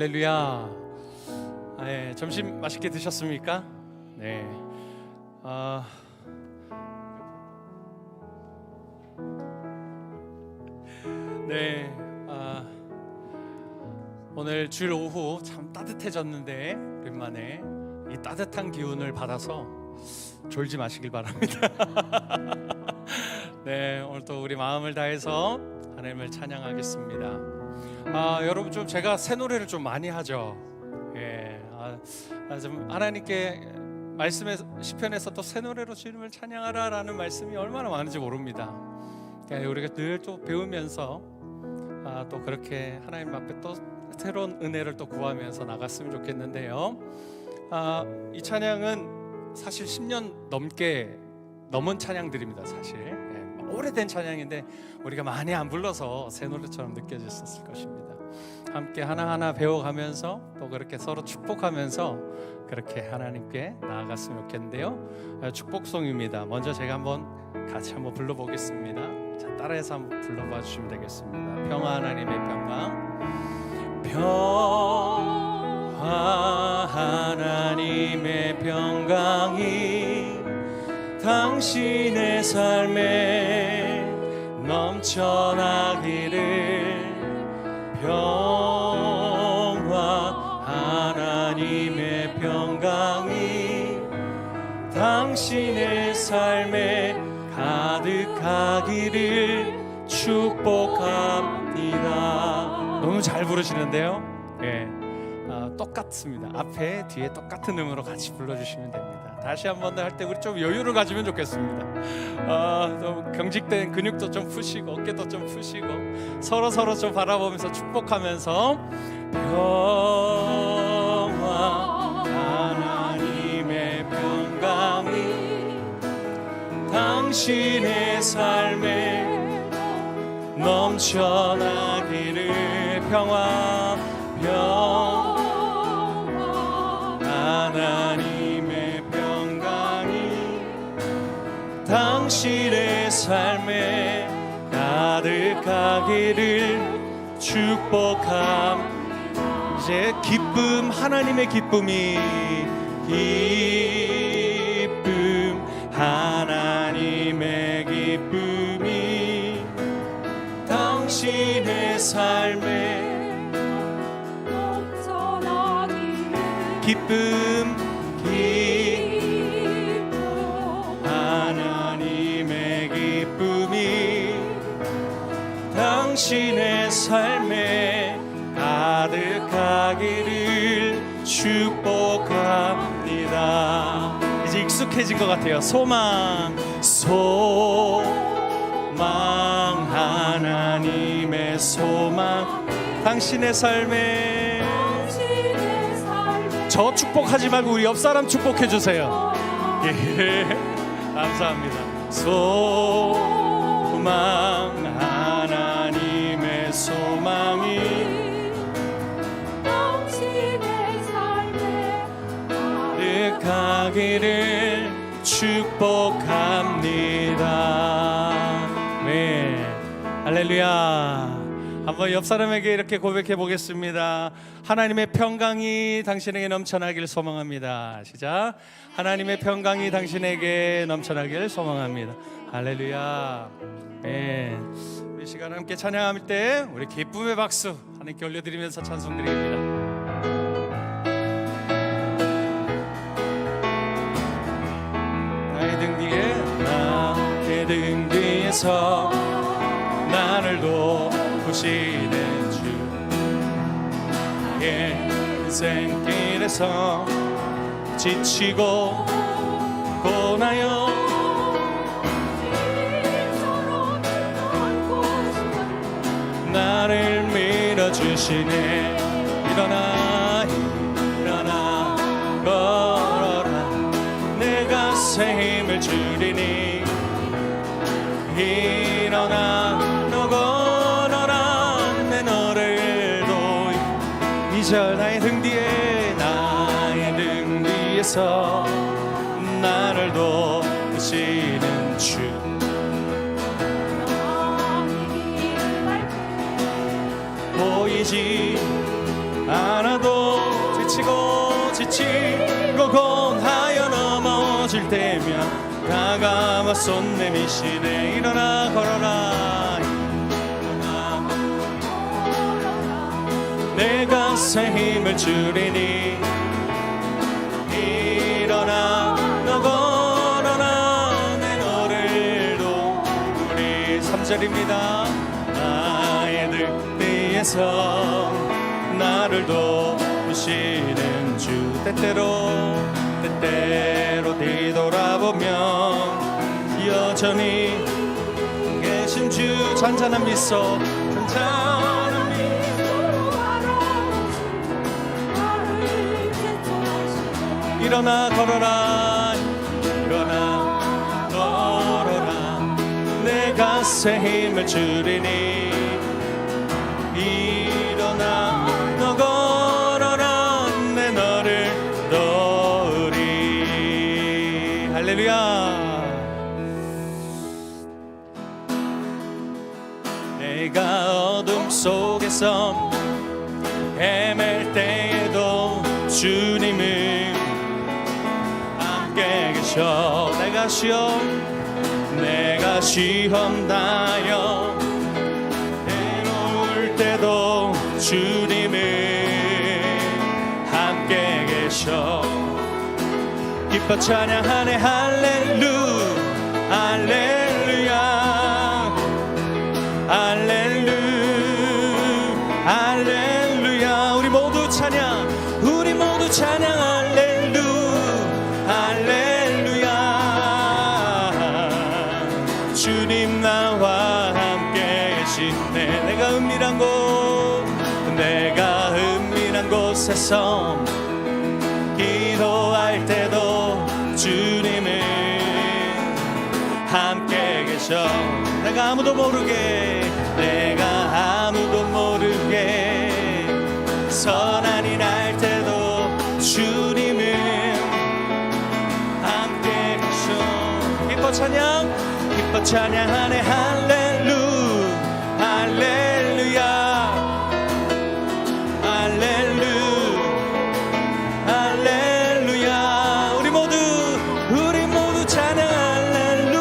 할렐루야. 점심 맛있게 드셨습니까? 네. 네. 오늘 주일 오후 참 따뜻해졌는데 오랜만에 이 따뜻한 기운을 받아서 졸지 마시길 바랍니다. 네, 오늘 또 우리 마음을 다해서 하나님을 찬양하겠습니다. 여러분, 좀 제가 새 노래를 좀 많이 하죠. 좀 하나님께 말씀의 시편에서 또 새 노래로 주님을 찬양하라라는 말씀이 얼마나 많은지 모릅니다. 우리가 늘 또 배우면서 또 그렇게 하나님 앞에 또 새로운 은혜를 또 구하면서 나갔으면 좋겠는데요. 이 찬양은 사실 10년 넘은 찬양들입니다. 사실 오래된 찬양인데 우리가 많이 안 불러서 새 노래처럼 느껴졌을 것입니다. 함께 하나하나 배워가면서 또 그렇게 서로 축복하면서 그렇게 하나님께 나아갔으면 좋겠는데요. 축복송입니다. 먼저 제가 같이 한번 불러보겠습니다. 자, 따라해서 한번 불러봐 주시면 되겠습니다. 평화 하나님의 평강, 평화 하나님의 평강이 당신의 삶에 넘쳐나기를. 평화 하나님의 평강이 당신의 삶에 가득하기를 축복합니다. 너무 잘 부르시는데요. 똑같습니다. 앞에 뒤에 똑같은 음으로 같이 불러주시면 됩니다. 다시 한 번 더 할 때 우리 좀 여유를 가지면 좋겠습니다. 좀 경직된 근육도 좀 푸시고 어깨도 좀 푸시고 서로 좀 바라보면서 축복하면서 평화 하나님의 평강이 당신의 삶에 넘쳐나기를. 평화 하나님의 평강이 당신의 삶에 가득하기를 축복함. 이제 기쁨, 하나님의 기쁨이 하나님의 기쁨이 당신의 삶에 기쁨 하나님의 기쁨이 당신의 삶에 가득하기를 축복합니다. 이제 익숙해진 것 같아요. 소망 하나님의 소망 당신의 삶에. 저 축복하지 말고 우리 옆 사람 축복해 주세요. 감사합니다. 소망 하나님의 소망이 당신의 삶에 가득하기를 축복합니다. 네, 할렐루야. 한번 옆 사람에게 이렇게 고백해 보겠습니다. 하나님의 평강이 당신에게 넘쳐나길 소망합니다. 시작. 하나님의 평강이 당신에게 넘쳐나길 소망합니다. 할렐루야. 네. 우리 시간 함께 찬양할 때 우리 기쁨의 박수 하나님께 올려드리면서 찬송드립니다. 나의 등 뒤에서 나를 도우시는 주, 나의 인생길에서 지치고 고나요 나를 밀어주시네. 일어나 걸어라 내가 새 힘을 주리니. 일어나 너 걸어라 내 너를 도이. 이제 나의 등 뒤에서 나를 도우시는 주, 보이지 않아도 지치고 공하여 넘어질 때면 다가와 손 내미시네. 일어나 걸어라. 내가 새 힘을 주리니 일어나 너 걸어라. 내 너를 도우리. 3절입니다. 아이들 뒤에서 나를 도우시는 주. 때때로 뒤돌아보면 여전히 계신 주. 잔잔한 미소 일어나 걸어라. 일어나 걸어라. 내가 새 힘을 주리니 일어나 너 걸어라. 내 너를 도우리. 할렐루야. 내가 어둠 속에서 헤맬 때에도 주님은 계셔. 내가 시험 당하여 해놓을 때도 주님은 함께 계셔. 기뻐 찬양하네. 할렐루야 할렐루야. 우리 모두 찬양 할렐루야. 주님 나와 함께 계시네. 내가 은밀한 곳에서 기도할 때도 주님은 함께 계셔. 내가 아무도 모르게 선한 일 할 때도 주님은 함께 계셔. 기뻐 찬양하네. 할렐루야. 우리 모두 찬양 할렐루야.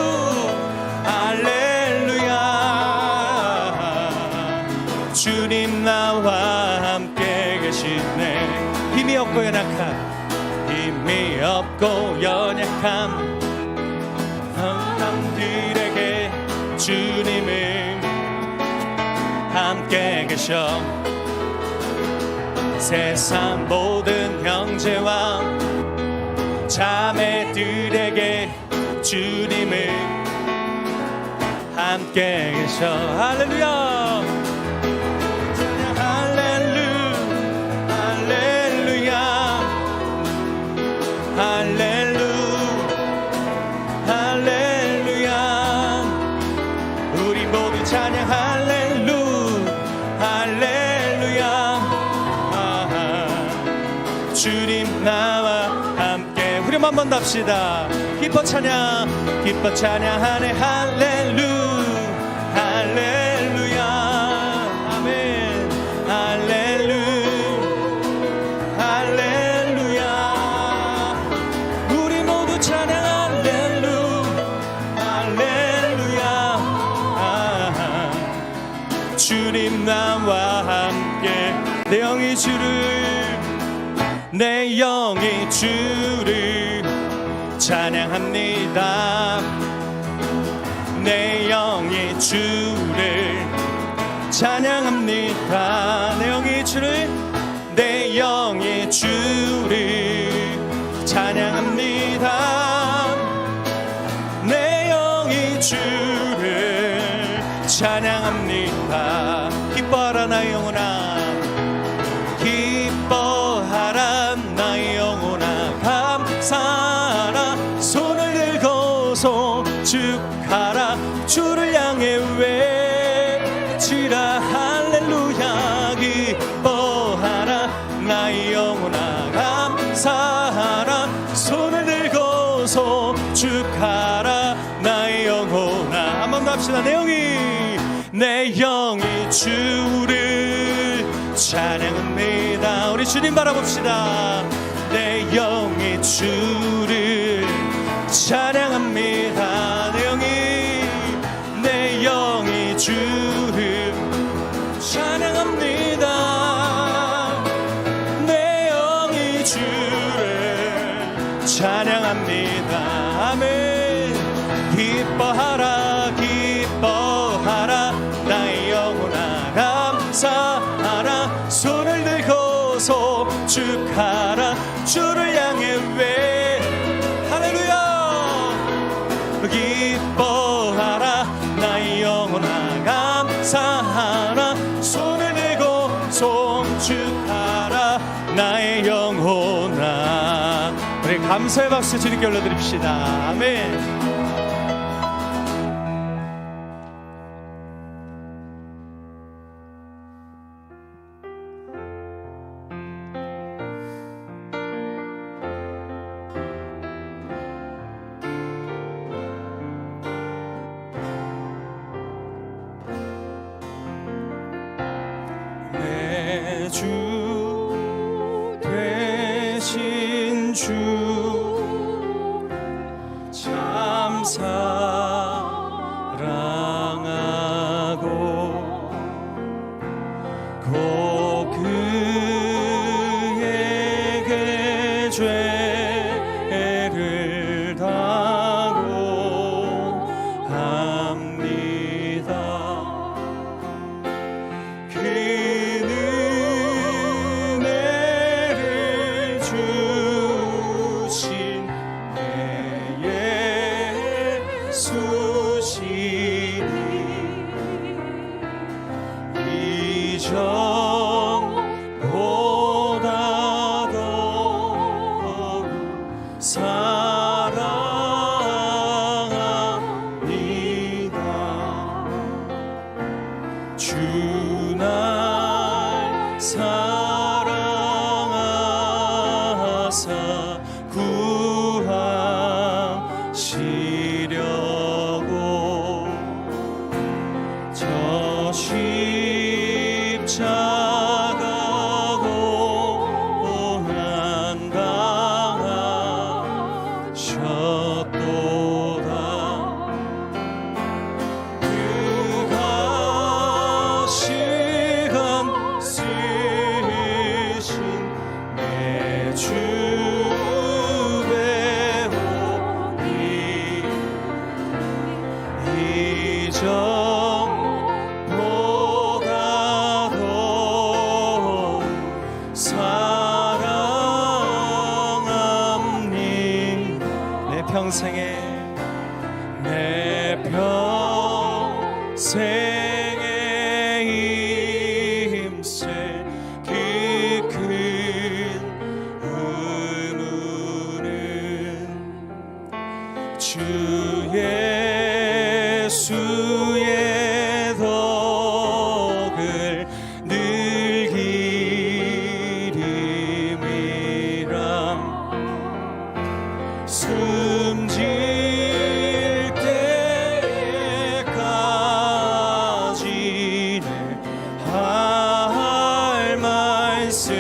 주님 나와 함께 계시네. 힘이 없고 연약한 사람들에게 주님은 함께 계셔. 세상 모든 형제와 자매들에게 주님은 함께 계셔. 할렐루야. 할렐루야. 우리 모두 찬양 할렐루야. 주님 나와 함께 후렴 한번 답시다. 기뻐 찬양하네. 할렐루야. 아멘. 할렐루야. 우리 모두 찬양 할렐루야. 주님 나와 함께 내 영이 주를 찬양합니다. 내 영이 주를 찬양합니다. 내 영이 주를 찬양합니다. 내 영이 주를 찬양합니다. 기뻐하라 나의 영혼아. 기뻐하라 나의 영혼아. 감사하라 손을 들고서 축하라. 주를 향해 외치라. 할렐루야. 기뻐하라 나의 영혼아. 감사하라 손을 들고서 축하라 나의 영혼아. 한번 더 합시다. 내 영이 주를 찬양합니다. 우리 주님 바라봅시다. 내 영이 주를 찬양합니다. 내 영이 주를 찬양합니다. 내 영이 주를 찬양합니다. 아멘. 기뻐하라 기뻐하라 나의 영혼아 감사하라 손을 들고서 축하라 주를 향해 왜 할렐루야 기뻐하라 나의 영혼아 감사하라 손을 들고 송축하라 나의 영혼아. 우리 감사의 박수 주님께 올려드립시다. 아멘. 주 되신 주 참 사랑하고 곧 그에게 죄를 다고 합니다. 주 날 사랑하사 구하시려고 저 십자가 고난 당하셨도다. 내 평생에 힘쓸 그 큰 의무는 주 예수의 덕을 늘 기림이라. 숨질 때까지 할 말씀을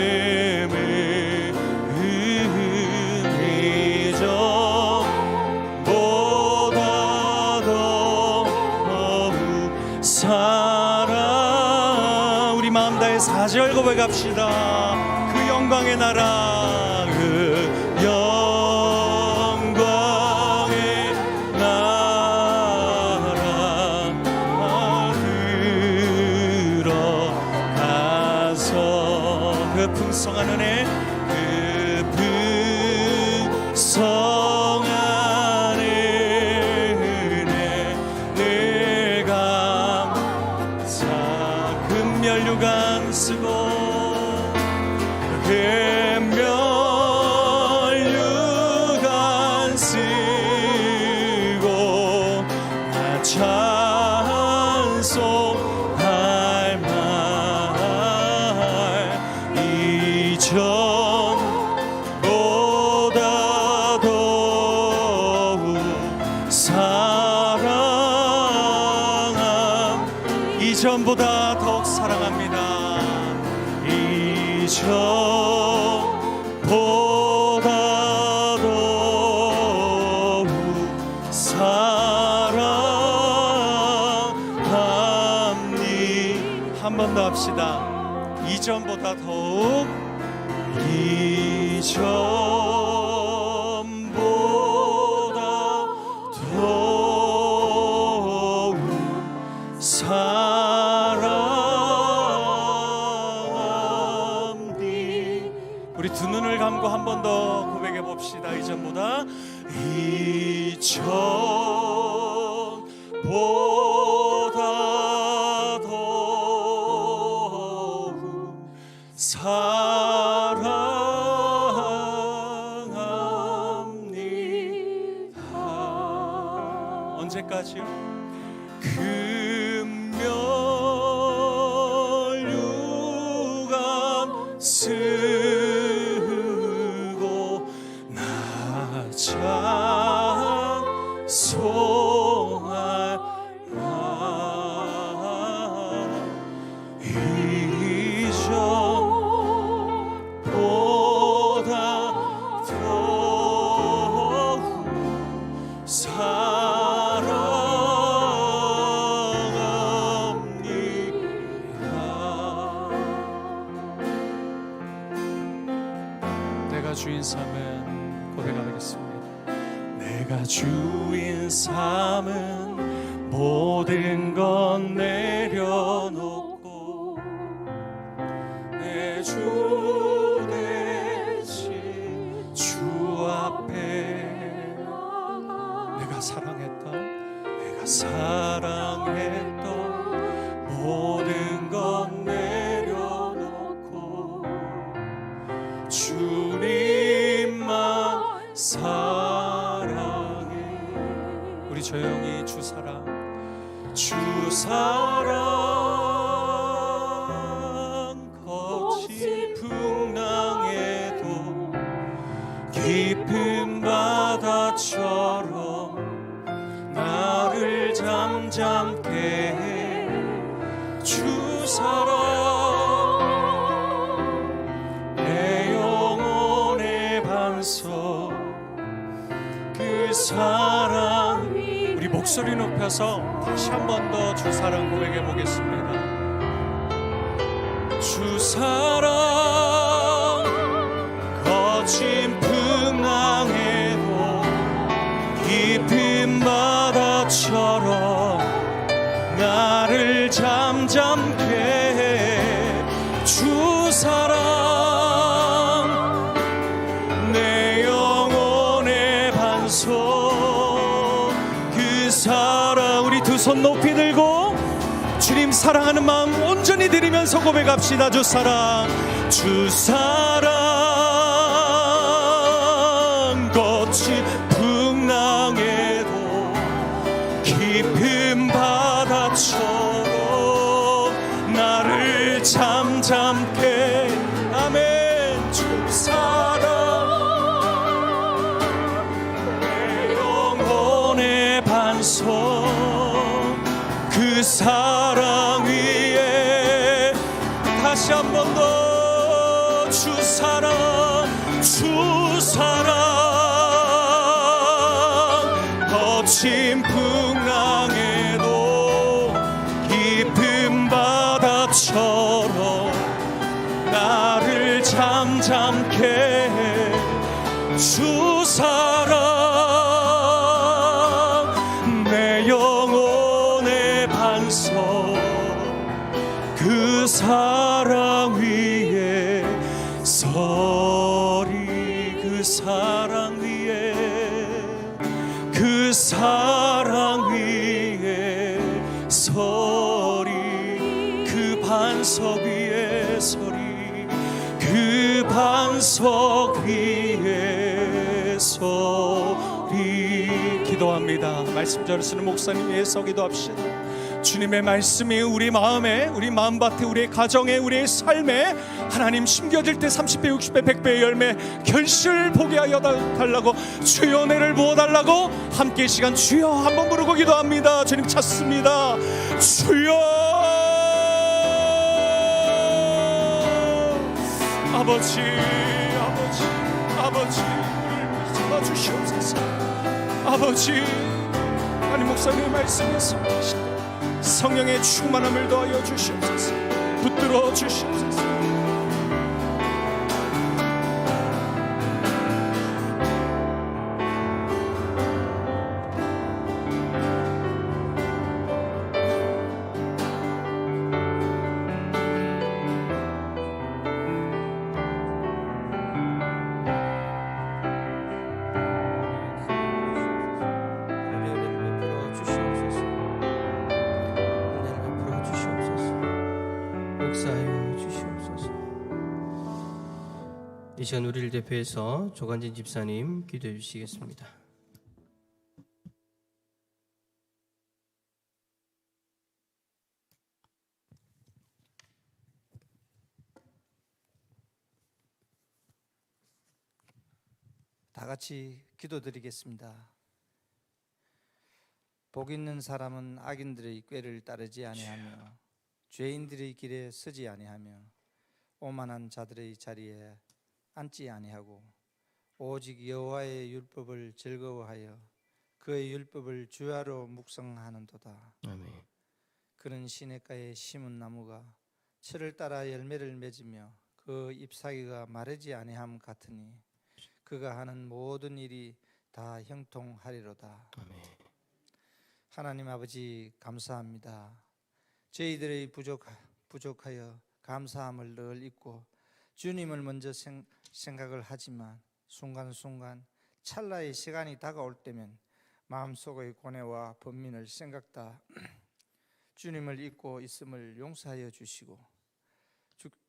이전보다 더욱 사랑. 우리 마음 다해 4절 고백합시다. 그 영광의 나라 그 영광의 나라 들어가서 그 풍성한 은혜 그 풍성한 은혜 늘 감사 금면류관 쓰고 금면류관 쓰고 찬송할 말 이전보다 더욱 사랑함. 이전보다 더욱 사랑합니다. 기도합시다. 이전보다 더욱 이전보다 더욱 사랑함니. 우리 두 눈을 감고 한 번 더 고백해 봅시다. 이전보다 더욱 사랑합니다. 언제까지요? 금멸유관 쓰고 찬송할 이전보다 더욱 사랑합니다. 내가 주인 삼은 고백하겠습니다. 내가 주인 삼은 모든 건 내려놓고 내 주 대신 주 앞에 내가 사랑했던 모든 건 내려놓고 주님만 사랑해. 우리 조용히 주 사랑 거친 풍랑에도 깊은 바다처럼 나를 잠잠케 해. 주 사랑 내 영혼의 반석 그 사랑. 우리 목소리 높여서 다시 한 번 더 주 사랑 고백해 보겠습니다. 주 사랑 거친 풍랑에도 깊은 바다처럼 나를 잠잠케 해. 주 사랑 내 영혼의 반석 그 사랑. 우리 두 손 높이 들고 주님 사랑하는 마음 온전히 드리면서 고백합시다. 주 사랑 거친 풍랑에도 깊은 바다처럼 나를 잠잠케. 아멘. 주 사랑 내 영혼의 반석 그 사랑 위에 다시 한 번 더 주 사랑 거친 풍랑에도 깊은 바다처럼 나를 잠잠케 해. 주 사랑 내 영혼의 반석 그 사랑 위에 서리. 그 사랑 위에 그 사랑 위에 서리. 그 반석 위에 서리. 그 반석 위에 서리. 기도합니다. 말씀 전하시는 목사님 위해서 기도합시다. 주님의 말씀이 우리 마음에, 우리 마음밭에, 우리의 가정에, 우리의 삶에 하나님 심겨질 때 30배, 60배, 100배의 열매 결실을 보게 하여 달라고, 주여 은혜를 부어달라고 함께 이 시간 주여 한번 부르고 기도합니다. 주님 찾습니다. 주여. 아버지 우리를 잡아주시옵소서. 아버지, 아니 목사님의 말씀에 성령의 충만함을 더하여 주시옵소서. 붙들어 주시옵소서. 이 시간 우리를 대표해서 조관진 집사님 기도해 주시겠습니다. 다 같이 기도드리겠습니다. 복 있는 사람은 악인들의 꾀를 따르지 아니하며 죄인들의 길에 서지 아니하며 오만한 자들의 자리에 앉지 아니하고 오직 여호와의 율법을 즐거워하여 그의 율법을 주야로 묵상하는도다. 아멘. 그는 시냇가에 심은 나무가 철을 따라 열매를 맺으며 그 잎사귀가 마르지 아니함 같으니 그가 하는 모든 일이 다 형통하리로다. 아멘. 하나님 아버지 감사합니다. 저희들의 부족하여 감사함을 늘 잊고 주님을 먼저 생각을 하지만 순간순간 찰나의 시간이 다가올 때면 마음속의 고뇌와 번민을 생각다 주님을 잊고 있음을 용서하여 주시고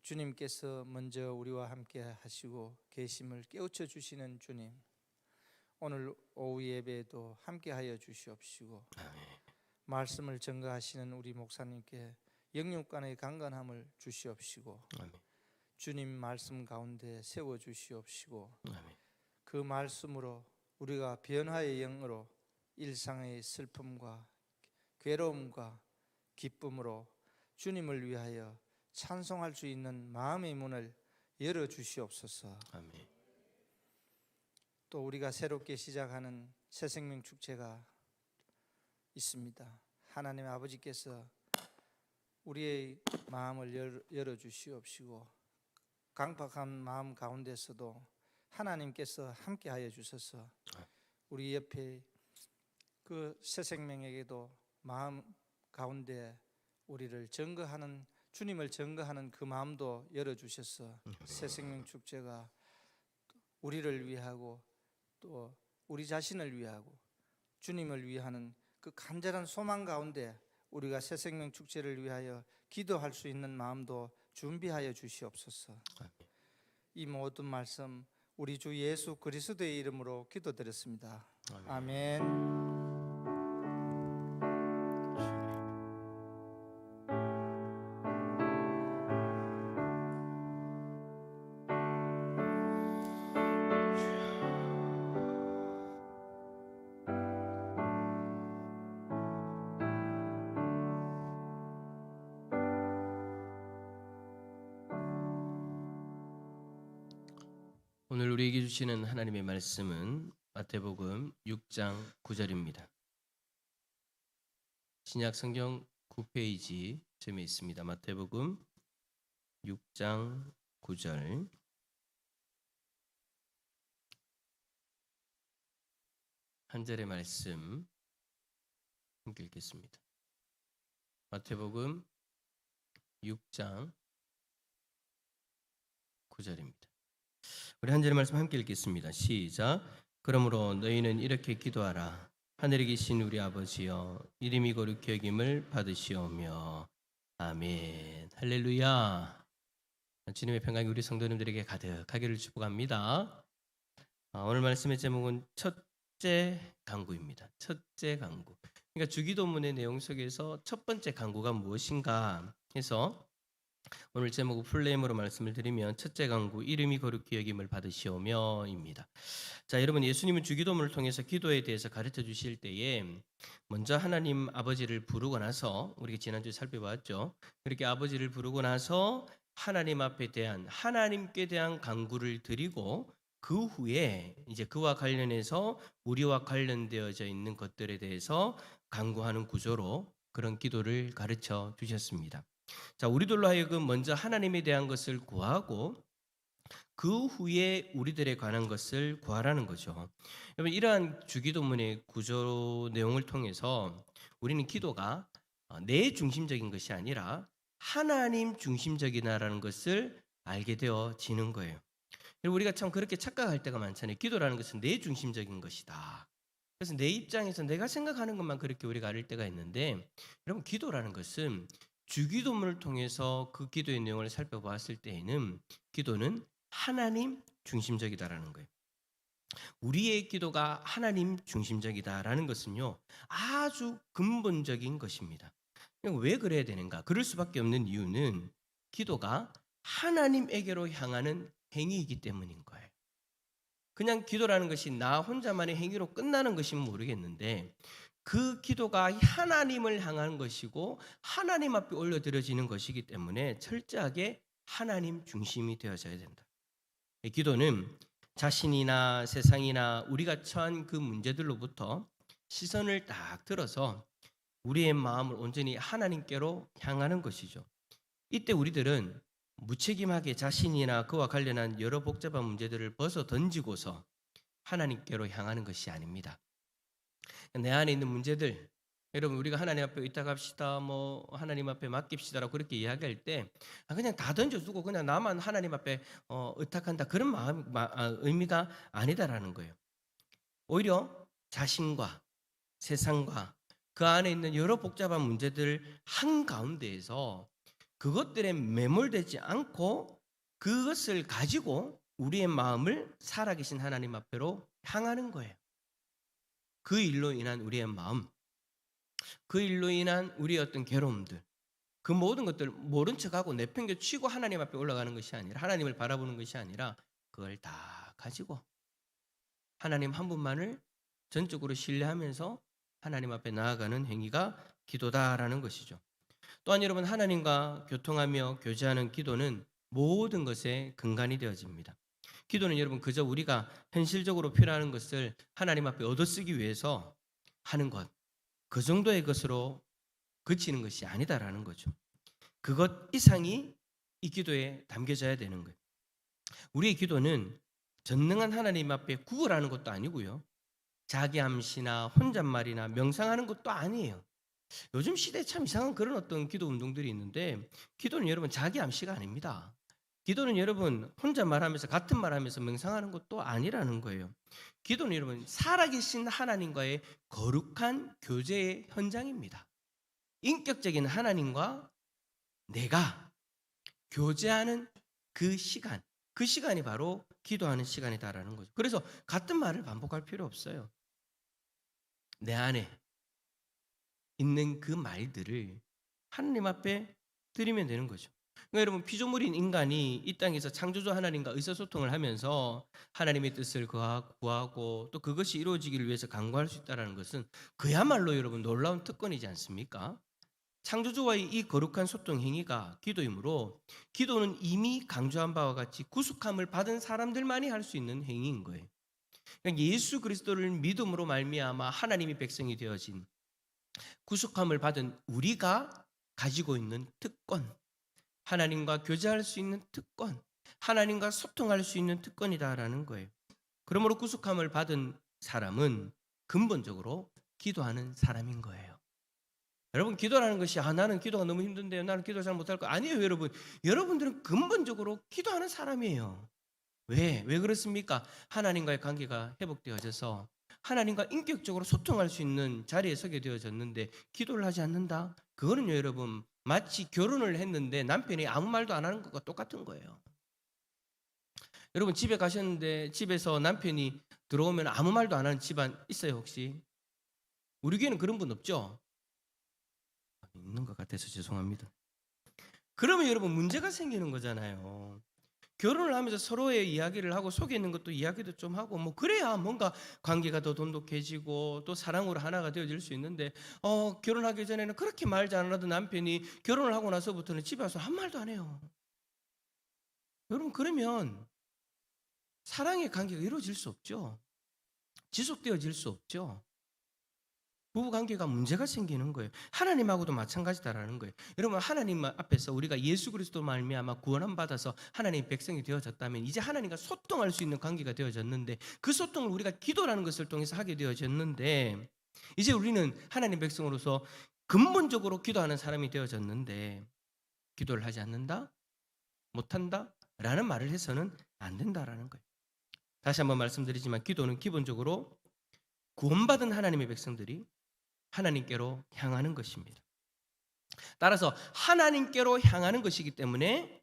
주님께서 먼저 우리와 함께 하시고 계심을 깨우쳐 주시는 주님, 오늘 오후 예배에도 함께 하여 주시옵시고 말씀을 전가하시는 우리 목사님께 영육간의 강건함을 주시옵시고 주님 말씀 가운데 세워 주시옵시고 그 말씀으로 우리가 변화의 영으로 일상의 슬픔과 괴로움과 기쁨으로 주님을 위하여 찬송할 수 있는 마음의 문을 열어 주시옵소서. 아멘. 또 우리가 새롭게 시작하는 새생명 축제가 있습니다. 하나님 아버지께서 우리의 마음을 열어 주시옵시고 강팍한 마음 가운데서도 하나님께서 함께하여 주셔서 우리 옆에 그 새생명에게도 마음 가운데 우리를 증거하는 주님을 증거하는 그 마음도 열어 주셔서 새생명 축제가 우리를 위하고 또 우리 자신을 위하고 주님을 위하는 그 간절한 소망 가운데 우리가 새생명 축제를 위하여 기도할 수 있는 마음도 준비하여 주시옵소서. 이 모든 말씀 우리 주 예수 그리스도의 이름으로 기도드렸습니다. 아멘. 오늘 우리에게 주시는 하나님의 말씀은 마태복음 6장 9절입니다. 신약 성경 9페이지쯤에 있습니다. 마태복음 6장 9절. 한 절의 말씀 함께 읽겠습니다. 마태복음 6장 9절입니다. 우리 한 절의 말씀 함께 읽겠습니다. 시작. 그러므로 너희는 이렇게 기도하라. 하늘에 계신 우리 아버지여, 이름이 거룩히 여김을 받으시오며. 아멘. 할렐루야. 주님의 평강이 우리 성도님들에게 가득하기를 축복합니다. 오늘 말씀의 제목은 첫째 강구입니다. 첫째 강구. 그러니까 주기도문의 내용 속에서 첫 번째 강구가 무엇인가 해서 오늘 제목을 풀네임으로 말씀을 드리면 첫째 강구, 이름이 거룩히 여김을 받으시오며입니다. 자, 여러분, 예수님은 주기도문을 통해서 기도에 대해서 가르쳐 주실 때에 먼저 하나님 아버지를 부르고 나서, 우리가 지난주에 살펴봤죠. 그렇게 아버지를 부르고 나서 하나님 앞에 대한, 하나님께 대한 강구를 드리고 그 후에 이제 그와 관련해서 우리와 관련되어져 있는 것들에 대해서 강구하는 구조로 그런 기도를 가르쳐 주셨습니다. 자, 우리들로 하여금 먼저 하나님에 대한 것을 구하고 그 후에 우리들에 관한 것을 구하라는 거죠. 여러분, 이러한 주기도문의 구조 내용을 통해서 우리는 기도가 내 중심적인 것이 아니라 하나님 중심적이다라는 것을 알게 되어지는 거예요. 그리고 우리가 참 그렇게 착각할 때가 많잖아요. 기도라는 것은 내 중심적인 것이다. 그래서 내 입장에서 내가 생각하는 것만 그렇게 우리가 알 때가 있는데, 여러분, 기도라는 것은 주기도문을 통해서 그 기도의 내용을 살펴보았을 때에는 기도는 하나님 중심적이다라는 거예요. 우리의 기도가 하나님 중심적이다라는 것은요, 아주 근본적인 것입니다. 왜 그래야 되는가? 그럴 수밖에 없는 이유는 기도가 하나님에게로 향하는 행위이기 때문인 거예요. 그냥 기도라는 것이 나 혼자만의 행위로 끝나는 것이면 모르겠는데, 그 기도가 하나님을 향하는 것이고 하나님 앞에 올려드려지는 것이기 때문에 철저하게 하나님 중심이 되어져야 된다. 기도는 자신이나 세상이나 우리가 처한 그 문제들로부터 시선을 딱 들어서 우리의 마음을 온전히 하나님께로 향하는 것이죠. 이때 우리들은 무책임하게 자신이나 그와 관련한 여러 복잡한 문제들을 벗어 던지고서 하나님께로 향하는 것이 아닙니다. 내 안에 있는 문제들, 여러분, 우리가 하나님 앞에 의탁합시다, 뭐 하나님 앞에 맡깁시다라고 그렇게 이야기할 때 그냥 다 던져두고 그냥 나만 하나님 앞에 의탁한다, 그런 의미가 아니다라는 거예요. 오히려 자신과 세상과 그 안에 있는 여러 복잡한 문제들 한가운데에서 그것들에 매몰되지 않고 그것을 가지고 우리의 마음을 살아계신 하나님 앞으로 향하는 거예요. 그 일로 인한 우리의 마음, 그 일로 인한 우리의 어떤 괴로움들, 그 모든 것들 모른 척하고 내팽개치고 하나님 앞에 올라가는 것이 아니라, 하나님을 바라보는 것이 아니라 그걸 다 가지고 하나님 한 분만을 전적으로 신뢰하면서 하나님 앞에 나아가는 행위가 기도다라는 것이죠. 또한 여러분, 하나님과 교통하며 교제하는 기도는 모든 것의 근간이 되어집니다. 기도는 여러분 그저 우리가 현실적으로 필요한 것을 하나님 앞에 얻어쓰기 위해서 하는 것, 그 정도의 것으로 그치는 것이 아니다라는 거죠. 그것 이상이 이 기도에 담겨져야 되는 거예요. 우리의 기도는 전능한 하나님 앞에 구걸하는 것도 아니고요, 자기 암시나 혼잣말이나 명상하는 것도 아니에요. 요즘 시대에 참 이상한 그런 어떤 기도 운동들이 있는데, 기도는 여러분 자기 암시가 아닙니다. 기도는 여러분 혼자 말하면서 같은 말하면서 명상하는 것도 아니라는 거예요. 기도는 여러분 살아계신 하나님과의 거룩한 교제의 현장입니다. 인격적인 하나님과 내가 교제하는 그 시간, 그 시간이 바로 기도하는 시간이다라는 거죠. 그래서 같은 말을 반복할 필요 없어요. 내 안에 있는 그 말들을 하나님 앞에 드리면 되는 거죠. 그러니까 여러분, 피조물인 인간이 이 땅에서 창조주 하나님과 의사소통을 하면서 하나님의 뜻을 구하고 또 그것이 이루어지기를 위해서 간구할 수 있다는 것은 그야말로 여러분 놀라운 특권이지 않습니까? 창조주와의 이 거룩한 소통 행위가 기도이므로, 기도는 이미 강조한 바와 같이 구속함을 받은 사람들만이 할 수 있는 행위인 거예요. 그러니까 예수 그리스도를 믿음으로 말미암아 하나님의 백성이 되어진, 구속함을 받은 우리가 가지고 있는 특권, 하나님과 교제할 수 있는 특권, 하나님과 소통할 수 있는 특권이다라는 거예요. 그러므로 구속함을 받은 사람은 근본적으로 기도하는 사람인 거예요. 여러분, 기도라는 것이 나는 기도가 너무 힘든데요, 나는 기도 잘 못할 거 아니에요. 여러분, 여러분들은 근본적으로 기도하는 사람이에요. 왜 그렇습니까? 하나님과의 관계가 회복되어져서 하나님과 인격적으로 소통할 수 있는 자리에 서게 되어졌는데 기도를 하지 않는다? 그거는요, 여러분, 마치 결혼을 했는데 남편이 아무 말도 안 하는 것과 똑같은 거예요. 여러분, 집에 가셨는데 집에서 남편이 들어오면 아무 말도 안 하는 집안 있어요, 혹시? 우리 교회는 그런 분 없죠? 있는 것 같아서 죄송합니다. 그러면 여러분 문제가 생기는 거잖아요. 결혼을 하면서 서로의 이야기를 하고 속에 있는 것도 이야기도 좀 하고 뭐 그래야 뭔가 관계가 더 돈독해지고 또 사랑으로 하나가 되어질 수 있는데, 결혼하기 전에는 그렇게 말 잘 안 하던 남편이 결혼을 하고 나서부터는 집에 와서 한 말도 안 해요. 여러분, 그러면 사랑의 관계가 이루어질 수 없죠. 지속되어질 수 없죠. 부부 관계가 문제가 생기는 거예요. 하나님하고도 마찬가지다라는 거예요. 여러분, 하나님 앞에서 우리가 예수 그리스도 말미암아 구원함 받아서 하나님의 백성이 되어졌다면 이제 하나님과 소통할 수 있는 관계가 되어졌는데, 그 소통을 우리가 기도라는 것을 통해서 하게 되어졌는데, 이제 우리는 하나님 백성으로서 근본적으로 기도하는 사람이 되어졌는데, 기도를 하지 않는다? 못한다? 라는 말을 해서는 안 된다라는 거예요. 다시 한번 말씀드리지만 기도는 기본적으로 구원받은 하나님의 백성들이 하나님께로 향하는 것입니다. 따라서 하나님께로 향하는 것이기 때문에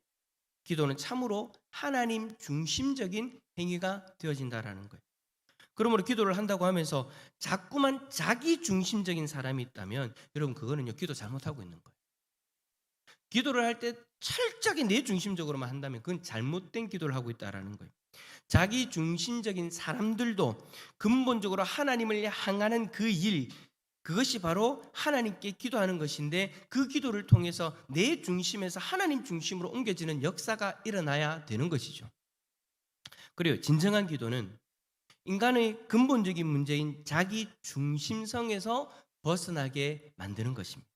기도는 참으로 하나님 중심적인 행위가 되어진다라는 거예요. 그러므로 기도를 한다고 하면서 자꾸만 자기 중심적인 사람이 있다면 여러분, 그거는요, 기도 잘못하고 있는 거예요. 기도를 할 때 철저하게 내 중심적으로만 한다면 그건 잘못된 기도를 하고 있다라는 거예요. 자기 중심적인 사람들도 근본적으로 하나님을 향하는 그 일, 그것이 바로 하나님께 기도하는 것인데, 그 기도를 통해서 내 중심에서 하나님 중심으로 옮겨지는 역사가 일어나야 되는 것이죠. 그리고 진정한 기도는 인간의 근본적인 문제인 자기 중심성에서 벗어나게 만드는 것입니다.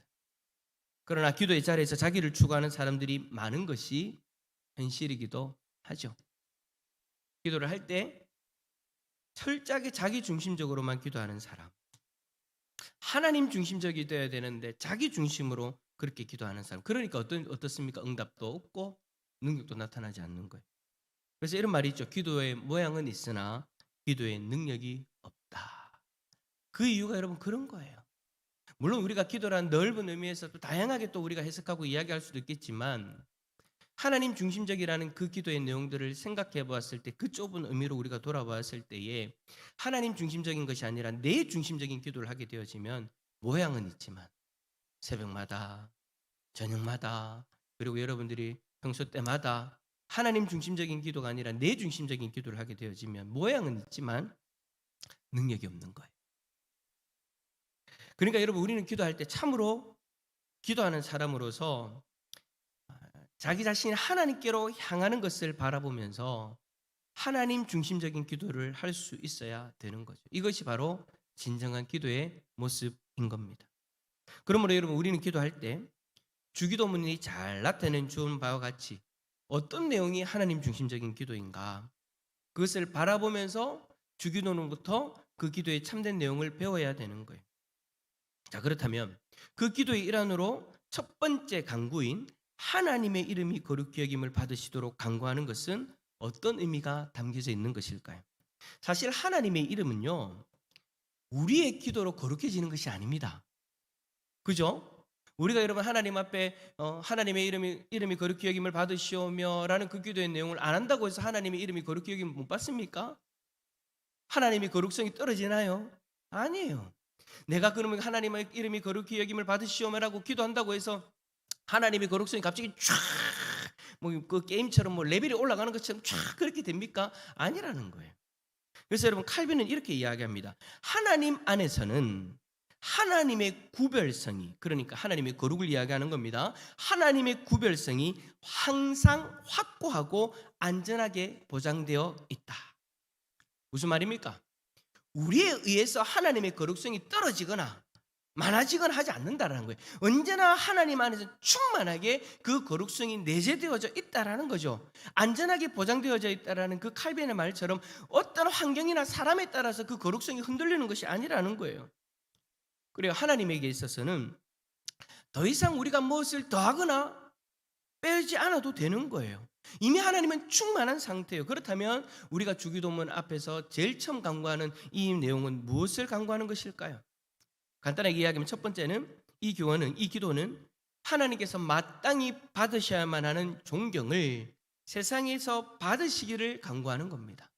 그러나 기도의 자리에서 자기를 추구하는 사람들이 많은 것이 현실이기도 하죠. 기도를 할 때 철저하게 자기 중심적으로만 기도하는 사람, 하나님 중심적이 되어야 되는데 자기 중심으로 그렇게 기도하는 사람, 그러니까 어떻습니까? 응답도 없고 능력도 나타나지 않는 거예요. 그래서 이런 말이 있죠. 기도의 모양은 있으나 기도의 능력이 없다. 그 이유가 여러분 그런 거예요. 물론 우리가 기도란 넓은 의미에서 또 다양하게 또 우리가 해석하고 이야기할 수도 있겠지만, 하나님 중심적이라는 그 기도의 내용들을 생각해 보았을 때, 그 좁은 의미로 우리가 돌아보았을 때에 하나님 중심적인 것이 아니라 내 중심적인 기도를 하게 되어지면 모양은 있지만 새벽마다, 저녁마다, 그리고 여러분들이 평소 때마다 하나님 중심적인 기도가 아니라 내 중심적인 기도를 하게 되어지면 모양은 있지만 능력이 없는 거예요. 그러니까 여러분, 우리는 기도할 때 참으로 기도하는 사람으로서 자기 자신이 하나님께로 향하는 것을 바라보면서 하나님 중심적인 기도를 할 수 있어야 되는 거죠. 이것이 바로 진정한 기도의 모습인 겁니다. 그러므로 여러분, 우리는 기도할 때 주기도문이 잘 나타내 주는 바와 같이 어떤 내용이 하나님 중심적인 기도인가, 그것을 바라보면서 주기도문부터 그 기도의 참된 내용을 배워야 되는 거예요. 자, 그렇다면 그 기도의 일환으로 첫 번째 간구인 하나님의 이름이 거룩히 여김을 받으시도록 간구하는 것은 어떤 의미가 담겨져 있는 것일까요? 사실 하나님의 이름은요, 우리의 기도로 거룩해지는 것이 아닙니다. 그죠? 우리가 여러분 하나님 앞에 하나님의 이름이 거룩히 여김을 받으시오며 라는 그 기도의 내용을 안 한다고 해서 하나님의 이름이 거룩히 여김을 못 받습니까? 하나님의 거룩성이 떨어지나요? 아니에요. 내가 그러면 하나님의 이름이 거룩히 여김을 받으시오며라고 기도한다고 해서 하나님의 거룩성이 갑자기 그 게임처럼 레벨이 올라가는 것처럼 쫙 그렇게 됩니까? 아니라는 거예요. 그래서 여러분, 칼빈은 이렇게 이야기합니다. 하나님 안에서는 하나님의 구별성이, 그러니까 하나님의 거룩을 이야기하는 겁니다. 하나님의 구별성이 항상 확고하고 안전하게 보장되어 있다. 무슨 말입니까? 우리에 의해서 하나님의 거룩성이 떨어지거나 많아지거나 하지 않는다라는 거예요. 언제나 하나님 안에서 충만하게 그 거룩성이 내재되어져 있다라는 거죠. 안전하게 보장되어져 있다라는 그 칼빈의 말처럼 어떤 환경이나 사람에 따라서 그 거룩성이 흔들리는 것이 아니라는 거예요. 그래요. 하나님에게 있어서는 더 이상 우리가 무엇을 더하거나 빼지 않아도 되는 거예요. 이미 하나님은 충만한 상태예요. 그렇다면 우리가 주기도문 앞에서 제일 처음 간구하는 이 내용은 무엇을 간구하는 것일까요? 간단하게 이야기하면 첫 번째는 이 기도는 하나님께서 마땅히 받으셔야만 하는 존경을 세상에서 받으시기를 간구하는 겁니다.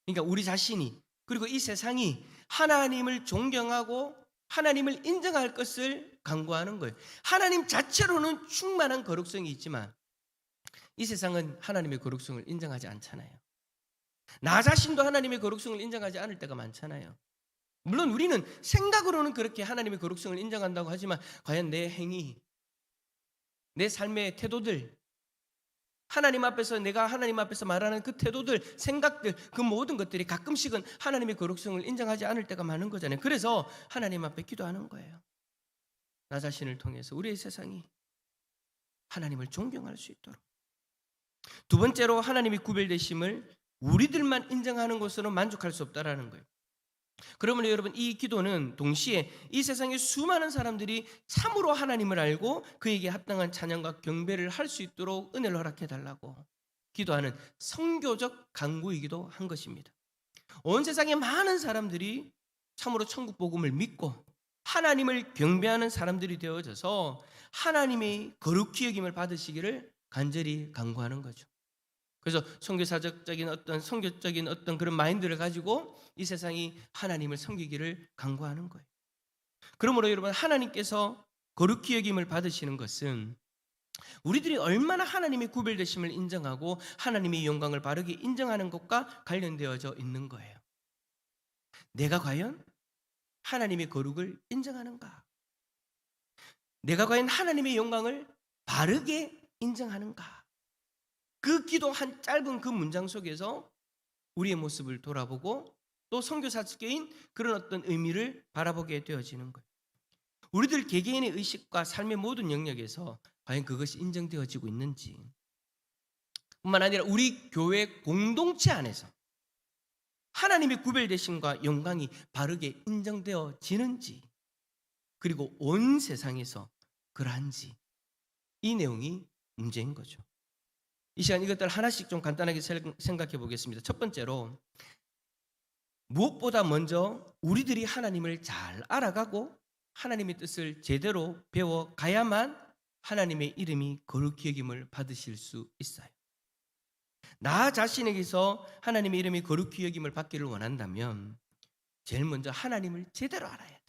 그러니까 우리 자신이, 그리고 이 세상이 하나님을 존경하고 하나님을 인정할 것을 간구하는 거예요. 하나님 자체로는 충만한 거룩성이 있지만 이 세상은 하나님의 거룩성을 인정하지 않잖아요. 나 자신도 하나님의 거룩성을 인정하지 않을 때가 많잖아요. 물론 우리는 생각으로는 그렇게 하나님의 거룩성을 인정한다고 하지만 과연 내 행위, 내 삶의 태도들, 하나님 앞에서 내가 하나님 앞에서 말하는 그 태도들, 생각들, 그 모든 것들이 가끔씩은 하나님의 거룩성을 인정하지 않을 때가 많은 거잖아요. 그래서 하나님 앞에 기도하는 거예요. 나 자신을 통해서 우리의 세상이 하나님을 존경할 수 있도록. 두 번째로 하나님이 구별되심을 우리들만 인정하는 것으로 만족할 수 없다라는 거예요. 그러면 여러분, 이 기도는 동시에 이 세상의 수많은 사람들이 참으로 하나님을 알고 그에게 합당한 찬양과 경배를 할 수 있도록 은혜를 허락해 달라고 기도하는 선교적 간구이기도 한 것입니다. 온 세상의 많은 사람들이 참으로 천국 복음을 믿고 하나님을 경배하는 사람들이 되어져서 하나님의 거룩히 여김을 받으시기를 간절히 간구하는 거죠. 그래서 선교적인 어떤 그런 마인드를 가지고 이 세상이 하나님을 섬기기를 간구하는 거예요. 그러므로 여러분, 하나님께서 거룩히 여김을 받으시는 것은 우리들이 얼마나 하나님의 구별되심을 인정하고 하나님의 영광을 바르게 인정하는 것과 관련되어져 있는 거예요. 내가 과연 하나님의 거룩을 인정하는가? 내가 과연 하나님의 영광을 바르게 인정하는가? 그 기도 한 짧은 그 문장 속에서 우리의 모습을 돌아보고 또 선교사적인 그런 어떤 의미를 바라보게 되어지는 거예요. 우리들 개개인의 의식과 삶의 모든 영역에서 과연 그것이 인정되어지고 있는지, 뿐만 아니라 우리 교회 공동체 안에서 하나님의 구별되심과 영광이 바르게 인정되어지는지, 그리고 온 세상에서 그러한지, 이 내용이 문제인 거죠. 이 시간 이것들 하나씩 좀 간단하게 생각해 보겠습니다. 첫 번째로, 무엇보다 먼저 우리들이 하나님을 잘 알아가고 하나님의 뜻을 제대로 배워가야만 하나님의 이름이 거룩히 여김을 받으실 수 있어요. 나 자신에게서 하나님의 이름이 거룩히 여김을 받기를 원한다면 제일 먼저 하나님을 제대로 알아야 돼요.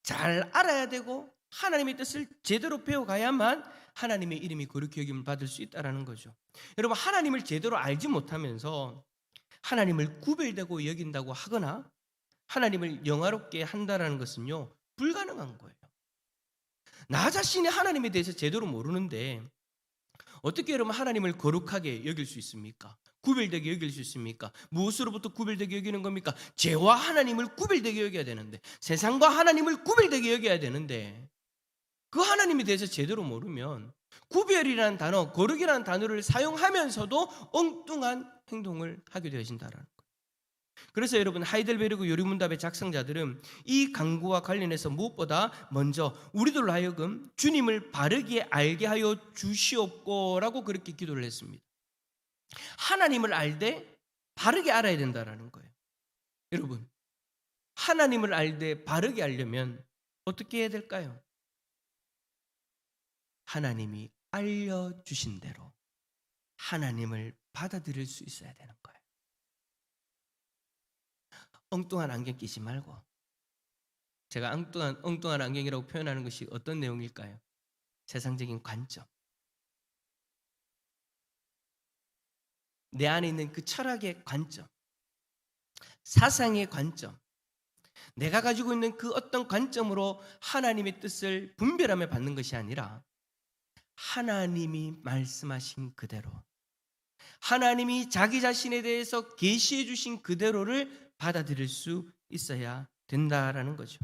잘 알아야 되고 하나님의 뜻을 제대로 배워가야만 하나님의 이름이 거룩히 여김을 받을 수 있다는 거죠. 여러분, 하나님을 제대로 알지 못하면서 하나님을 구별되고 여긴다고 하거나 하나님을 영화롭게 한다는 것은요, 불가능한 거예요. 나 자신이 하나님에 대해서 제대로 모르는데 어떻게 여러분 하나님을 거룩하게 여길 수 있습니까? 구별되게 여길 수 있습니까? 무엇으로부터 구별되게 여기는 겁니까? 죄와 하나님을 구별되게 여겨야 되는데, 세상과 하나님을 구별되게 여겨야 되는데, 그 하나님에 대해서 제대로 모르면 구별이라는 단어, 거룩이라는 단어를 사용하면서도 엉뚱한 행동을 하게 되어진다는 거예요. 그래서 여러분, 하이델베르그 요리문답의 작성자들은 이 강구와 관련해서 무엇보다 먼저 우리들로 하여금 주님을 바르게 알게 하여 주시옵고라고 그렇게 기도를 했습니다. 하나님을 알되 바르게 알아야 된다는 거예요. 여러분, 하나님을 알되 바르게 알려면 어떻게 해야 될까요? 하나님이 알려주신 대로 하나님을 받아들일 수 있어야 되는 거예요. 엉뚱한 안경 끼지 말고, 제가 엉뚱한 안경이라고 표현하는 것이 어떤 내용일까요? 세상적인 관점, 내 안에 있는 그 철학의 관점, 사상의 관점, 내가 가지고 있는 그 어떤 관점으로 하나님의 뜻을 분별하며 받는 것이 아니라 하나님이 말씀하신 그대로, 하나님이 자기 자신에 대해서 계시해 주신 그대로를 받아들일 수 있어야 된다라는 거죠.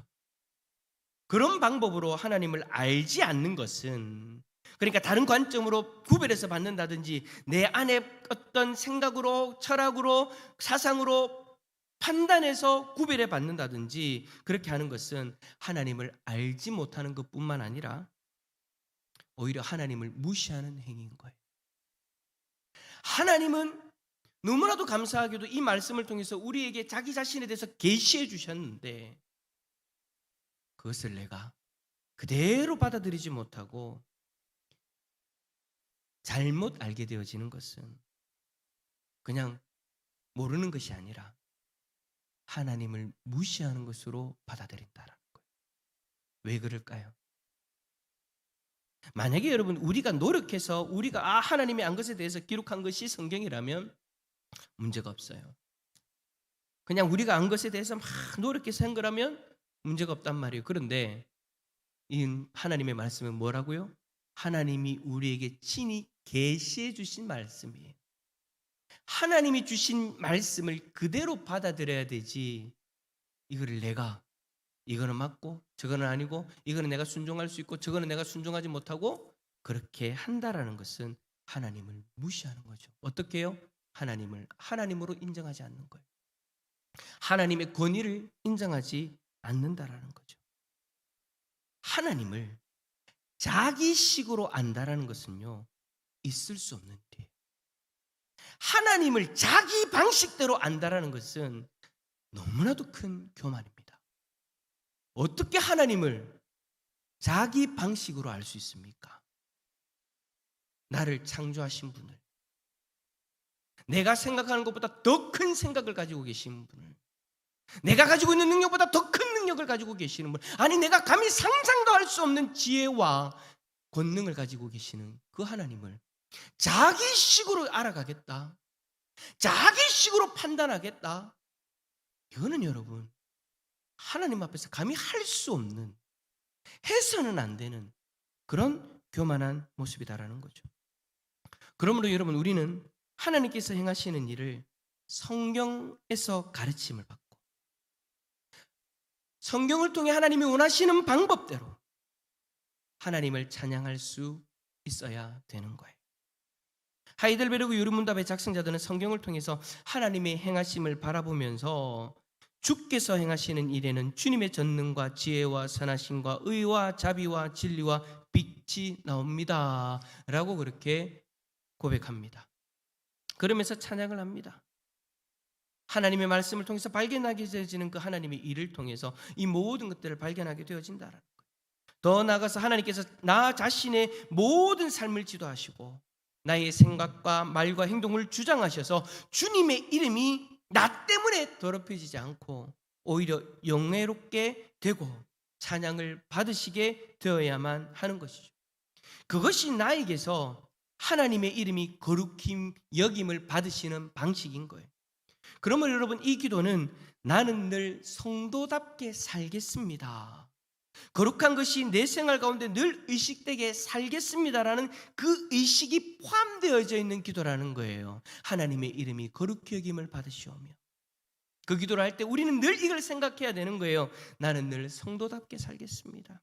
그런 방법으로 하나님을 알지 않는 것은, 그러니까 다른 관점으로 구별해서 받는다든지 내 안에 어떤 생각으로, 철학으로, 사상으로 판단해서 구별해 받는다든지 그렇게 하는 것은 하나님을 알지 못하는 것뿐만 아니라 오히려 하나님을 무시하는 행위인 거예요. 하나님은 너무나도 감사하게도 이 말씀을 통해서 우리에게 자기 자신에 대해서 계시해 주셨는데 그것을 내가 그대로 받아들이지 못하고 잘못 알게 되어지는 것은 그냥 모르는 것이 아니라 하나님을 무시하는 것으로 받아들인다는 거예요. 왜 그럴까요? 만약에 여러분 우리가 노력해서 우리가 하나님이 안 것에 대해서 기록한 것이 성경이라면 문제가 없어요. 그냥 우리가 안 것에 대해서 막 노력해서 한 거라면 문제가 없단 말이에요. 그런데 이 하나님의 말씀은 뭐라고요? 하나님이 우리에게 친히 계시해 주신 말씀이에요. 하나님이 주신 말씀을 그대로 받아들여야 되지, 이거를 내가 이거는 맞고 저거는 아니고, 이거는 내가 순종할 수 있고 저거는 내가 순종하지 못하고, 그렇게 한다라는 것은 하나님을 무시하는 거죠. 어떻게 해요? 하나님을 하나님으로 인정하지 않는 거예요. 하나님의 권위를 인정하지 않는다라는 거죠. 하나님을 자기식으로 안다라는 것은요, 있을 수 없는 일이에요. 하나님을 자기 방식대로 안다라는 것은 너무나도 큰 교만입니다. 어떻게 하나님을 자기 방식으로 알 수 있습니까? 나를 창조하신 분을, 내가 생각하는 것보다 더 큰 생각을 가지고 계신 분을, 내가 가지고 있는 능력보다 더 큰 능력을 가지고 계시는 분, 아니 내가 감히 상상도 할 수 없는 지혜와 권능을 가지고 계시는 그 하나님을 자기식으로 알아가겠다, 자기식으로 판단하겠다, 이거는 여러분 하나님 앞에서 감히 할 수 없는, 해서는 안 되는 그런 교만한 모습이다라는 거죠. 그러므로 여러분, 우리는 하나님께서 행하시는 일을 성경에서 가르침을 받고 성경을 통해 하나님이 원하시는 방법대로 하나님을 찬양할 수 있어야 되는 거예요. 하이델베르그 유르문답의 작성자들은 성경을 통해서 하나님의 행하심을 바라보면서 주께서 행하시는 일에는 주님의 전능과 지혜와 선하심과 의와 자비와 진리와 빛이 나옵니다 라고 그렇게 고백합니다. 그러면서 찬양을 합니다. 하나님의 말씀을 통해서 발견하게 되어지는 그 하나님의 일을 통해서 이 모든 것들을 발견하게 되어진다는 거예요. 더 나아가서 하나님께서 나 자신의 모든 삶을 지도하시고 나의 생각과 말과 행동을 주장하셔서 주님의 이름이 나 때문에 더럽혀지지 않고 오히려 영예롭게 되고 찬양을 받으시게 되어야만 하는 것이죠. 그것이 나에게서 하나님의 이름이 거룩히 여김을 받으시는 방식인 거예요. 그러면 여러분, 이 기도는 나는 늘 성도답게 살겠습니다, 거룩한 것이 내 생활 가운데 늘 의식되게 살겠습니다라는 그 의식이 포함되어져 있는 기도라는 거예요. 하나님의 이름이 거룩히 여김을 받으시오며. 그 기도를 할 때 우리는 늘 이걸 생각해야 되는 거예요. 나는 늘 성도답게 살겠습니다,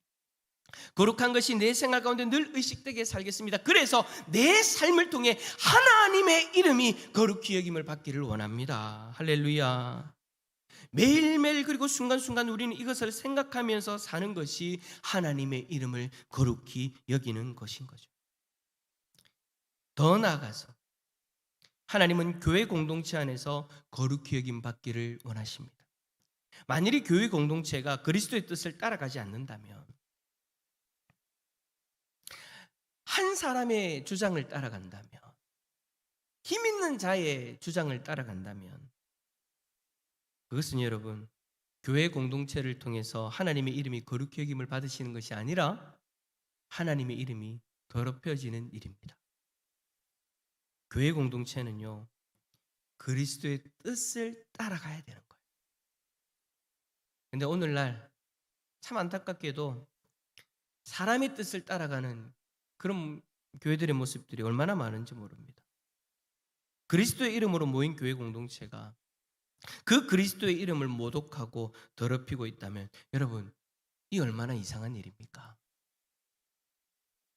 거룩한 것이 내 생활 가운데 늘 의식되게 살겠습니다. 그래서 내 삶을 통해 하나님의 이름이 거룩히 여김을 받기를 원합니다. 할렐루야. 매일매일 그리고 순간순간 우리는 이것을 생각하면서 사는 것이 하나님의 이름을 거룩히 여기는 것인 거죠. 더 나아가서 하나님은 교회 공동체 안에서 거룩히 여김 받기를 원하십니다. 만일이 교회 공동체가 그리스도의 뜻을 따라가지 않는다면, 한 사람의 주장을 따라간다면, 힘 있는 자의 주장을 따라간다면, 그것은 여러분 교회 공동체를 통해서 하나님의 이름이 거룩히 여김을 받으시는 것이 아니라 하나님의 이름이 더럽혀지는 일입니다. 교회 공동체는요, 그리스도의 뜻을 따라가야 되는 거예요. 근데 오늘날 참 안타깝게도 사람의 뜻을 따라가는 그런 교회들의 모습들이 얼마나 많은지 모릅니다. 그리스도의 이름으로 모인 교회 공동체가 그 그리스도의 이름을 모독하고 더럽히고 있다면 여러분, 이 얼마나 이상한 일입니까?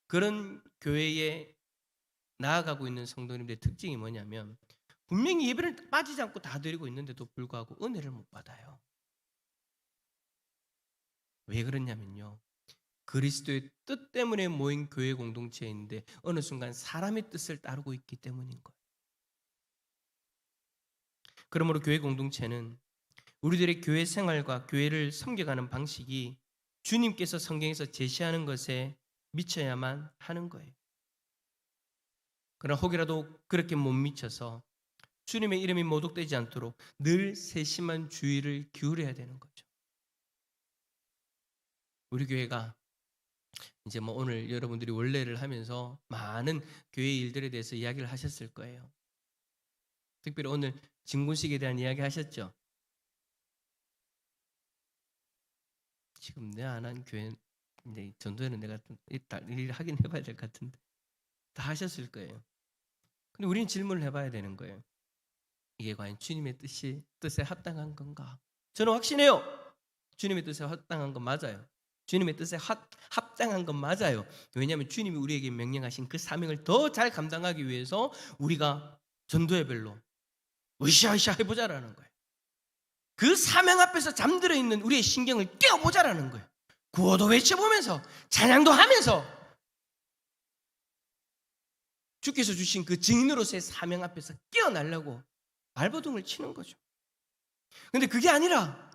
그런 교회에 나아가고 있는 성도님들의 특징이 뭐냐면, 분명히 예배를 빠지지 않고 다 드리고 있는데도 불구하고 은혜를 못 받아요. 왜 그러냐면요, 그리스도의 뜻 때문에 모인 교회 공동체인데 어느 순간 사람의 뜻을 따르고 있기 때문인 거예요. 그러므로 교회 공동체는 우리들의 교회 생활과 교회를 섬겨가는 방식이 주님께서 성경에서 제시하는 것에 미쳐야만 하는 거예요. 그러나 혹이라도 그렇게 못 미쳐서 주님의 이름이 모독되지 않도록 늘 세심한 주의를 기울여야 되는 거죠. 우리 교회가 이제 오늘 여러분들이 원래를 하면서 많은 교회 일들에 대해서 이야기를 하셨을 거예요. 특별히 오늘 진군식에 대한 이야기 하셨죠? 지금 내 안 한 교회, 이제 전도회는 내가 좀 일 하긴 해봐야 될 것 같은데, 다 하셨을 거예요. 근데 우리는 질문을 해봐야 되는 거예요. 이게 과연 주님의 뜻에 합당한 건가? 저는 확신해요. 주님의 뜻에 합당한 건 맞아요. 주님의 뜻에 합당한 건 맞아요. 왜냐하면 주님이 우리에게 명령하신 그 사명을 더 잘 감당하기 위해서 우리가 전도의 별로 으쌰으쌰 해보자라는 거예요. 그 사명 앞에서 잠들어 있는 우리의 신경을 깨워보자라는 거예요. 구호도 외쳐보면서 찬양도 하면서 주께서 주신 그 증인으로서의 사명 앞에서 깨어나려고 발버둥을 치는 거죠. 근데 그게 아니라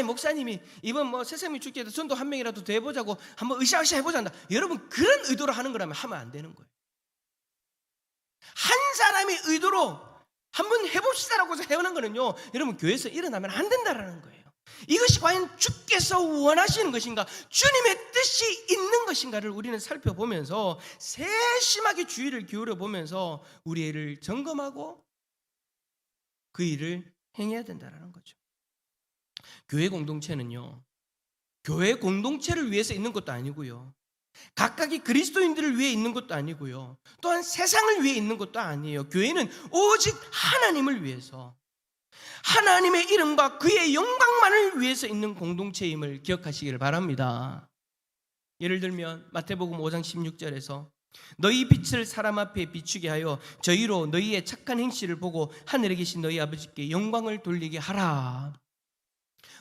목사님이 이번 새생명 축제에도 전도 한 명이라도 더 해보자고 한번 으쌰으쌰 해보자. 여러분 그런 의도로 하는 거라면 하면 안 되는 거예요. 한 사람의 의도로 한번 해봅시다라고 해서 해오는 거는요, 여러분 교회에서 일어나면 안 된다라는 거예요. 이것이 과연 주께서 원하시는 것인가, 주님의 뜻이 있는 것인가를 우리는 살펴보면서 세심하게 주의를 기울여 보면서 우리 일을 점검하고 그 일을 행해야 된다라는 거죠. 교회 공동체는요, 교회 공동체를 위해서 있는 것도 아니고요, 각각이 그리스도인들을 위해 있는 것도 아니고요, 또한 세상을 위해 있는 것도 아니에요. 교회는 오직 하나님을 위해서, 하나님의 이름과 그의 영광만을 위해서 있는 공동체임을 기억하시기를 바랍니다. 예를 들면 마태복음 5장 16절에서 너희 빛을 사람 앞에 비추게 하여 저희로 너희의 착한 행실을 보고 하늘에 계신 너희 아버지께 영광을 돌리게 하라.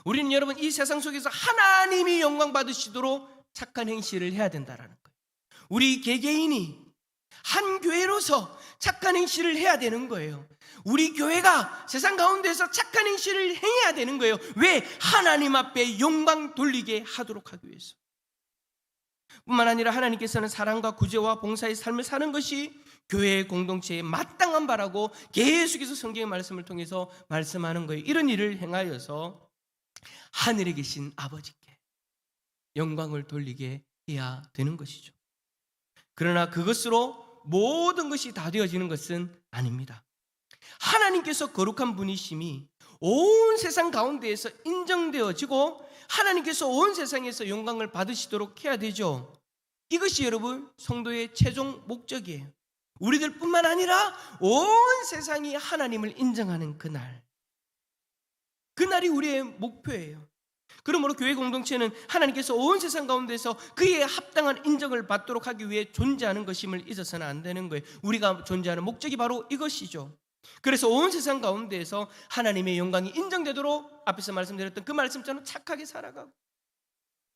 우리는 여러분 이 세상 속에서 하나님이 영광 받으시도록 착한 행실을 해야 된다라는 거예요. 우리 개개인이 한 교회로서 착한 행실을 해야 되는 거예요. 우리 교회가 세상 가운데서 착한 행실을 행해야 되는 거예요. 왜? 하나님 앞에 영광 돌리게 하도록 하기 위해서. 뿐만 아니라 하나님께서는 사랑과 구제와 봉사의 삶을 사는 것이 교회의 공동체의 마땅한 바라고 계속해서 성경의 말씀을 통해서 말씀하는 거예요. 이런 일을 행하여서 하늘에 계신 아버지께 영광을 돌리게 해야 되는 것이죠. 그러나 그것으로 모든 것이 다 되어지는 것은 아닙니다. 하나님께서 거룩한 분이심이 온 세상 가운데에서 인정되어지고 하나님께서 온 세상에서 영광을 받으시도록 해야 되죠. 이것이 여러분 성도의 최종 목적이에요. 우리들 뿐만 아니라 온 세상이 하나님을 인정하는 그날이 우리의 목표예요. 그러므로 교회 공동체는 하나님께서 온 세상 가운데서 그의 합당한 인정을 받도록 하기 위해 존재하는 것임을 잊어서는 안 되는 거예요. 우리가 존재하는 목적이 바로 이것이죠. 그래서 온 세상 가운데에서 하나님의 영광이 인정되도록 앞에서 말씀드렸던 그 말씀처럼 착하게 살아가고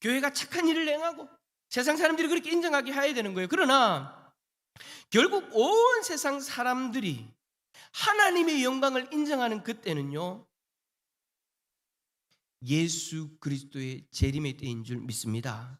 교회가 착한 일을 행하고 세상 사람들이 그렇게 인정하게 해야 되는 거예요. 그러나 결국 온 세상 사람들이 하나님의 영광을 인정하는 그때는요, 예수 그리스도의 재림의 때인 줄 믿습니다.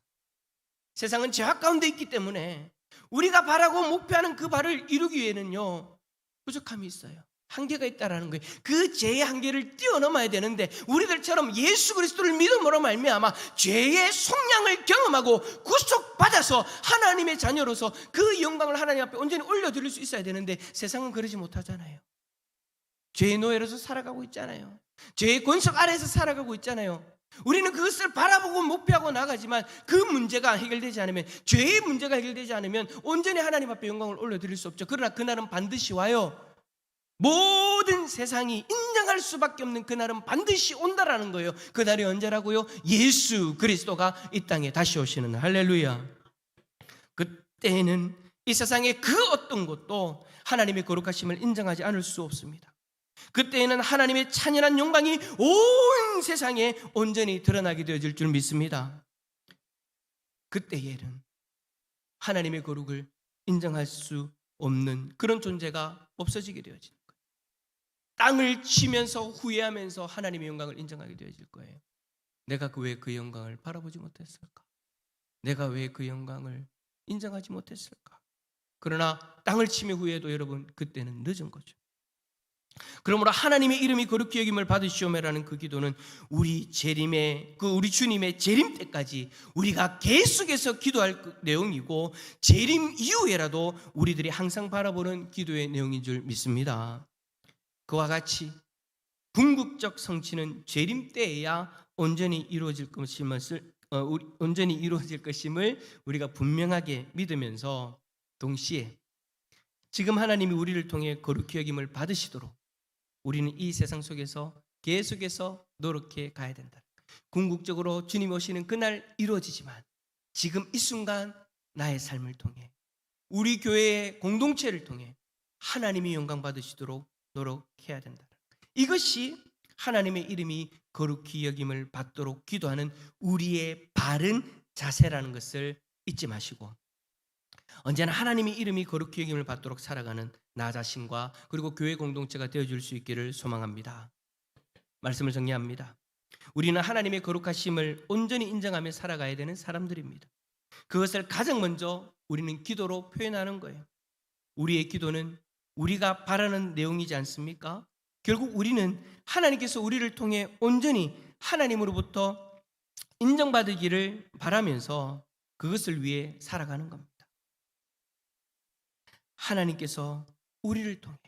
세상은 죄악 가운데 있기 때문에 우리가 바라고 목표하는 그 바를 이루기 위해는요 부족함이 있어요. 한계가 있다라는 거예요. 그 죄의 한계를 뛰어넘어야 되는데 우리들처럼 예수 그리스도를 믿음으로 말미암아 죄의 속량을 경험하고 구속받아서 하나님의 자녀로서 그 영광을 하나님 앞에 온전히 올려드릴 수 있어야 되는데 세상은 그러지 못하잖아요. 죄의 노예로서 살아가고 있잖아요. 죄의 권속 아래에서 살아가고 있잖아요. 우리는 그것을 바라보고 목표하고 나가지만 그 문제가 해결되지 않으면, 죄의 문제가 해결되지 않으면 온전히 하나님 앞에 영광을 올려드릴 수 없죠. 그러나 그날은 반드시 와요. 모든 세상이 인정할 수밖에 없는 그날은 반드시 온다라는 거예요. 그날이 언제라고요? 예수 그리스도가 이 땅에 다시 오시는, 할렐루야. 그때는 이 세상의 그 어떤 것도 하나님의 거룩하심을 인정하지 않을 수 없습니다. 그때에는 하나님의 찬연한 영광이 온 세상에 온전히 드러나게 되어질 줄 믿습니다. 그때에는 하나님의 거룩을 인정할 수 없는 그런 존재가 없어지게 되어지는 거예요. 땅을 치면서 후회하면서 하나님의 영광을 인정하게 되어질 거예요. 내가 왜 그 영광을 바라보지 못했을까? 내가 왜 그 영광을 인정하지 못했을까? 그러나 땅을 치며 후회해도 여러분 그때는 늦은 거죠. 그러므로 하나님의 이름이 거룩히 여김을 받으시오매라는 그 기도는 우리 주님의 재림 때까지 우리가 계속해서 기도할 내용이고, 재림 이후에라도 우리들이 항상 바라보는 기도의 내용인 줄 믿습니다. 그와 같이 궁극적 성취는 재림 때에야 온전히 이루어질 것임을 우리가 분명하게 믿으면서 동시에 지금 하나님이 우리를 통해 거룩히 여김을 받으시도록 우리는 이 세상 속에서 계속해서 노력해 가야 된다. 궁극적으로 주님 오시는 그날 이루어지지만 지금 이 순간 나의 삶을 통해 우리 교회의 공동체를 통해 하나님이 영광 받으시도록 노력해야 된다. 이것이 하나님의 이름이 거룩히 여김을 받도록 기도하는 우리의 바른 자세라는 것을 잊지 마시고 언제나 하나님의 이름이 거룩히 여김을 받도록 살아가는 나 자신과 그리고 교회 공동체가 되어줄 수 있기를 소망합니다. 말씀을 정리합니다. 우리는 하나님의 거룩하심을 온전히 인정하며 살아가야 되는 사람들입니다. 그것을 가장 먼저 우리는 기도로 표현하는 거예요. 우리의 기도는 우리가 바라는 내용이지 않습니까? 결국 우리는 하나님께서 우리를 통해 온전히 하나님으로부터 인정받기를 바라면서 그것을 위해 살아가는 겁니다. 하나님께서 우리를 통해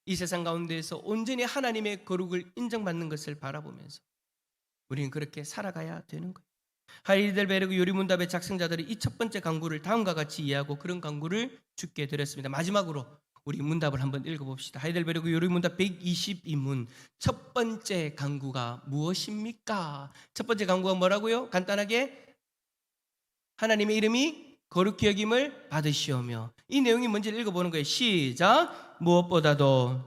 이 세상 가운데에서 온전히 하나님의 거룩을 인정받는 것을 바라보면서 우리는 그렇게 살아가야 되는 거예요. 하이델베르그 요리문답의 작성자들이 이 첫 번째 강구를 다음과 같이 이해하고 그런 강구를 주께 드렸습니다. 마지막으로 우리 문답을 한번 읽어봅시다. 하이델베르그 요리문답 122문 첫 번째 강구가 무엇입니까? 첫 번째 강구가 뭐라고요? 간단하게 하나님의 이름이 거룩히 여김을 받으시오며, 이 내용이 뭔지를 읽어보는 거예요. 시작. 무엇보다도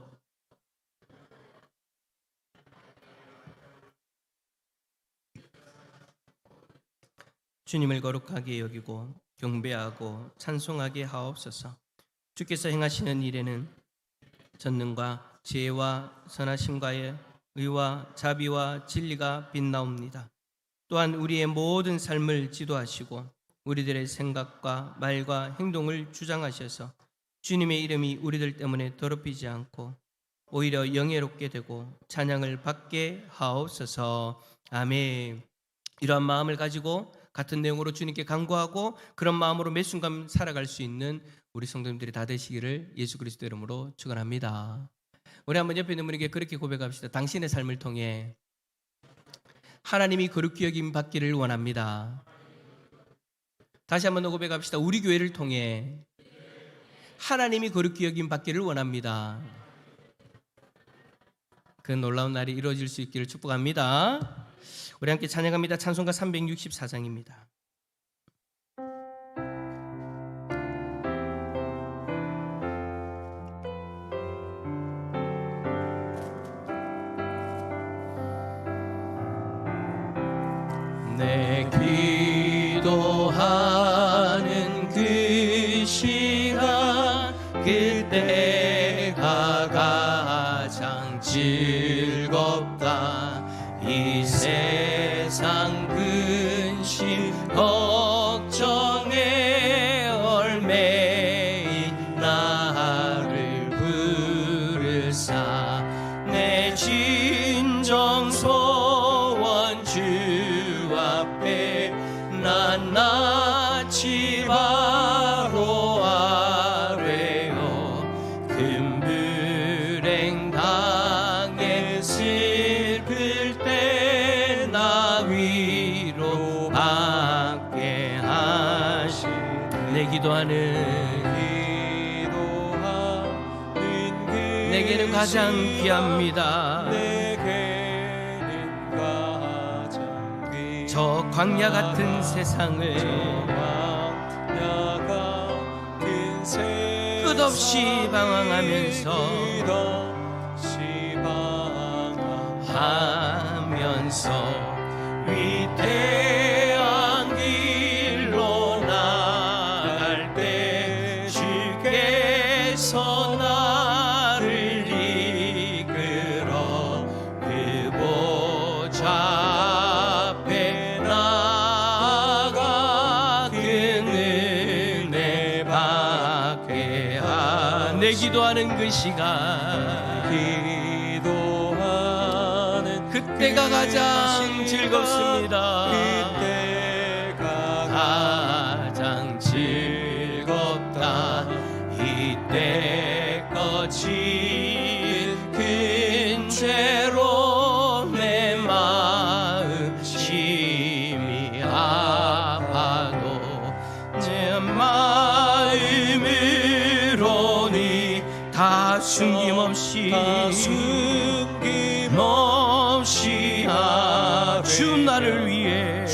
주님을 거룩하게 여기고 경배하고 찬송하게 하옵소서. 주께서 행하시는 일에는 전능과 지혜와 선하심과의 의와 자비와 진리가 빛나옵니다. 또한 우리의 모든 삶을 지도하시고 우리들의 생각과 말과 행동을 주장하셔서 주님의 이름이 우리들 때문에 더럽히지 않고 오히려 영예롭게 되고 찬양을 받게 하옵소서. 아멘. 이러한 마음을 가지고 같은 내용으로 주님께 간구하고 그런 마음으로 매 순간 살아갈 수 있는 우리 성도님들이 다 되시기를 예수 그리스도 이름으로 축원합니다. 우리 한번 옆에 있는 분에게 그렇게 고백합시다. 당신의 삶을 통해 하나님이 거룩히 여김 받기를 원합니다. 다시 한번 더 고백합시다. 우리 교회를 통해 하나님이 거룩히 여김 받기를 원합니다. 그 놀라운 날이 이루어질 수 있기를 축복합니다. 우리 함께 찬양합니다. 찬송가 364장입니다. 내 기도하는 그 시간 그때가 가장 즐겁다. 이 세상 근심 걱정에 얽매인 나를 부르사 내 진정 소원 주 앞에 낱낱이 바로 아뢰어 금불행 당해 슬플 때 나 위로 받게 하시 내 기도하는 내게는 가장 귀합니다. 저 광야 같은 세상을 끝없이 방황하면서 위대한 길로 나갈 때 주께서 나를 이끌어 그 보좌 앞에 나아가 그 은혜 받게 하 내 기도하는 그 시간 그때가 가장 즐겁습니다. 그때가 가장 즐겁다. 이때 거친 큰 죄로 내 마음 심히 아파도 내 마음 숨김없이 하되 주 나를 위해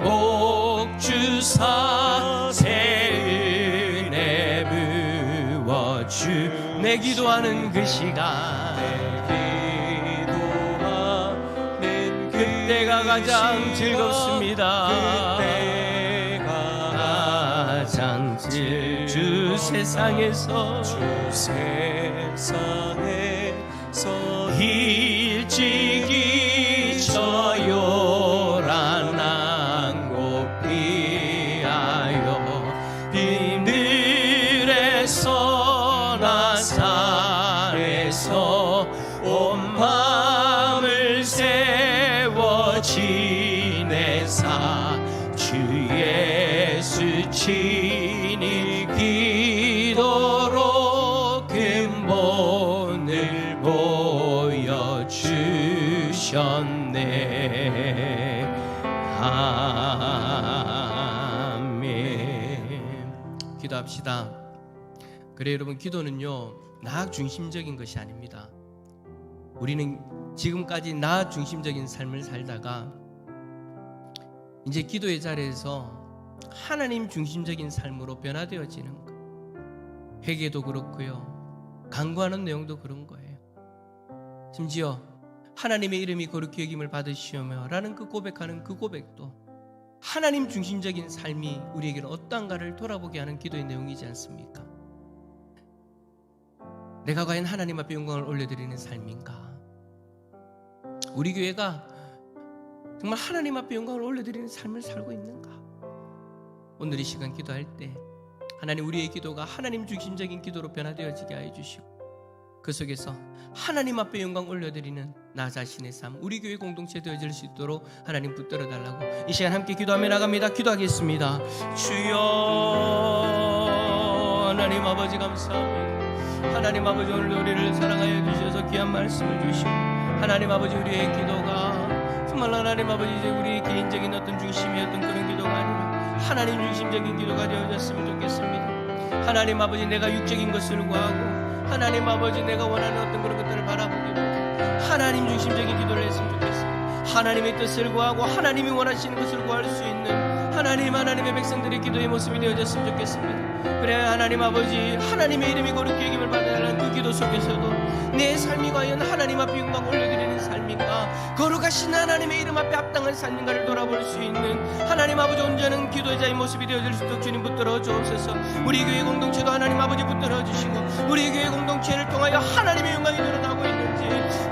복 주사 새 은혜 부어주 내 기도하는 그 시간 그때가 가장 즐겁습니다. 가장 주 세상에서 일찍이 저 요란한 곳 피하여 빈들에서 나 산에서 온 마음을 세워 지내사 주 예수 친히 기도로 근본을 보여주셨네. 아멘. 기도합시다. 그래 여러분, 기도는요 나 중심적인 것이 아닙니다. 우리는 지금까지 나 중심적인 삶을 살다가 이제 기도의 자리에서 하나님 중심적인 삶으로 변화되어지는 것. 회개도 그렇고요, 간구하는 내용도 그런 거예요. 심지어 하나님의 이름이 거룩히 여김을 받으시오며 라는 그 고백하는 그 고백도 하나님 중심적인 삶이 우리에게는 어떠한가를 돌아보게 하는 기도의 내용이지 않습니까? 내가 과연 하나님 앞에 영광을 올려드리는 삶인가? 우리 교회가 정말 하나님 앞에 영광을 올려드리는 삶을 살고 있는가? 오늘 이 시간 기도할 때 하나님, 우리의 기도가 하나님 중심적인 기도로 변화되어지게 하여 주시고 그 속에서 하나님 앞에 영광 올려드리는 나 자신의 삶, 우리 교회 공동체 되어질 수 있도록 하나님 붙들어 달라고 이 시간 함께 기도하며 나갑니다. 기도하겠습니다. 주여, 하나님 아버지 감사합니다. 하나님 아버지, 오늘 우리를 사랑하여 주셔서 귀한 말씀을 주시고, 하나님 아버지, 우리의 기도가 정말 하나님 아버지 이제 우리 개인적인 어떤 중심이었던 그런 기도가 아니라 하나님 중심적인 기도가 되어졌으면 좋겠습니다. 하나님 아버지, 내가 육적인 것을 구하고 하나님 아버지 내가 원하는 어떤 그런 것들을 바라보기보다 하나님 중심적인 기도를 했으면 좋겠습니다. 하나님의 뜻을 구하고 하나님이 원하시는 것을 구할 수 있는 하나님의 백성들의 기도의 모습이 되어졌으면 좋겠습니다. 그래 하나님 아버지, 하나님의 이름이 거룩히 여김을 받으라는 그 기도 속에서도 내 삶이 과연 하나님 앞에 영광 올려드리는 삶인가, 거룩하신 하나님의 이름 앞에 합당한 삶인가를 돌아볼 수 있는 하나님 아버지 온전한 기도자의 모습이 되어질 수 있도록 주님 붙들어 주옵소서. 우리 교회 공동체도 하나님 아버지 붙들어 주시고, 우리 교회 공동체를 통하여 하나님의 영광이 드러나고 있는지,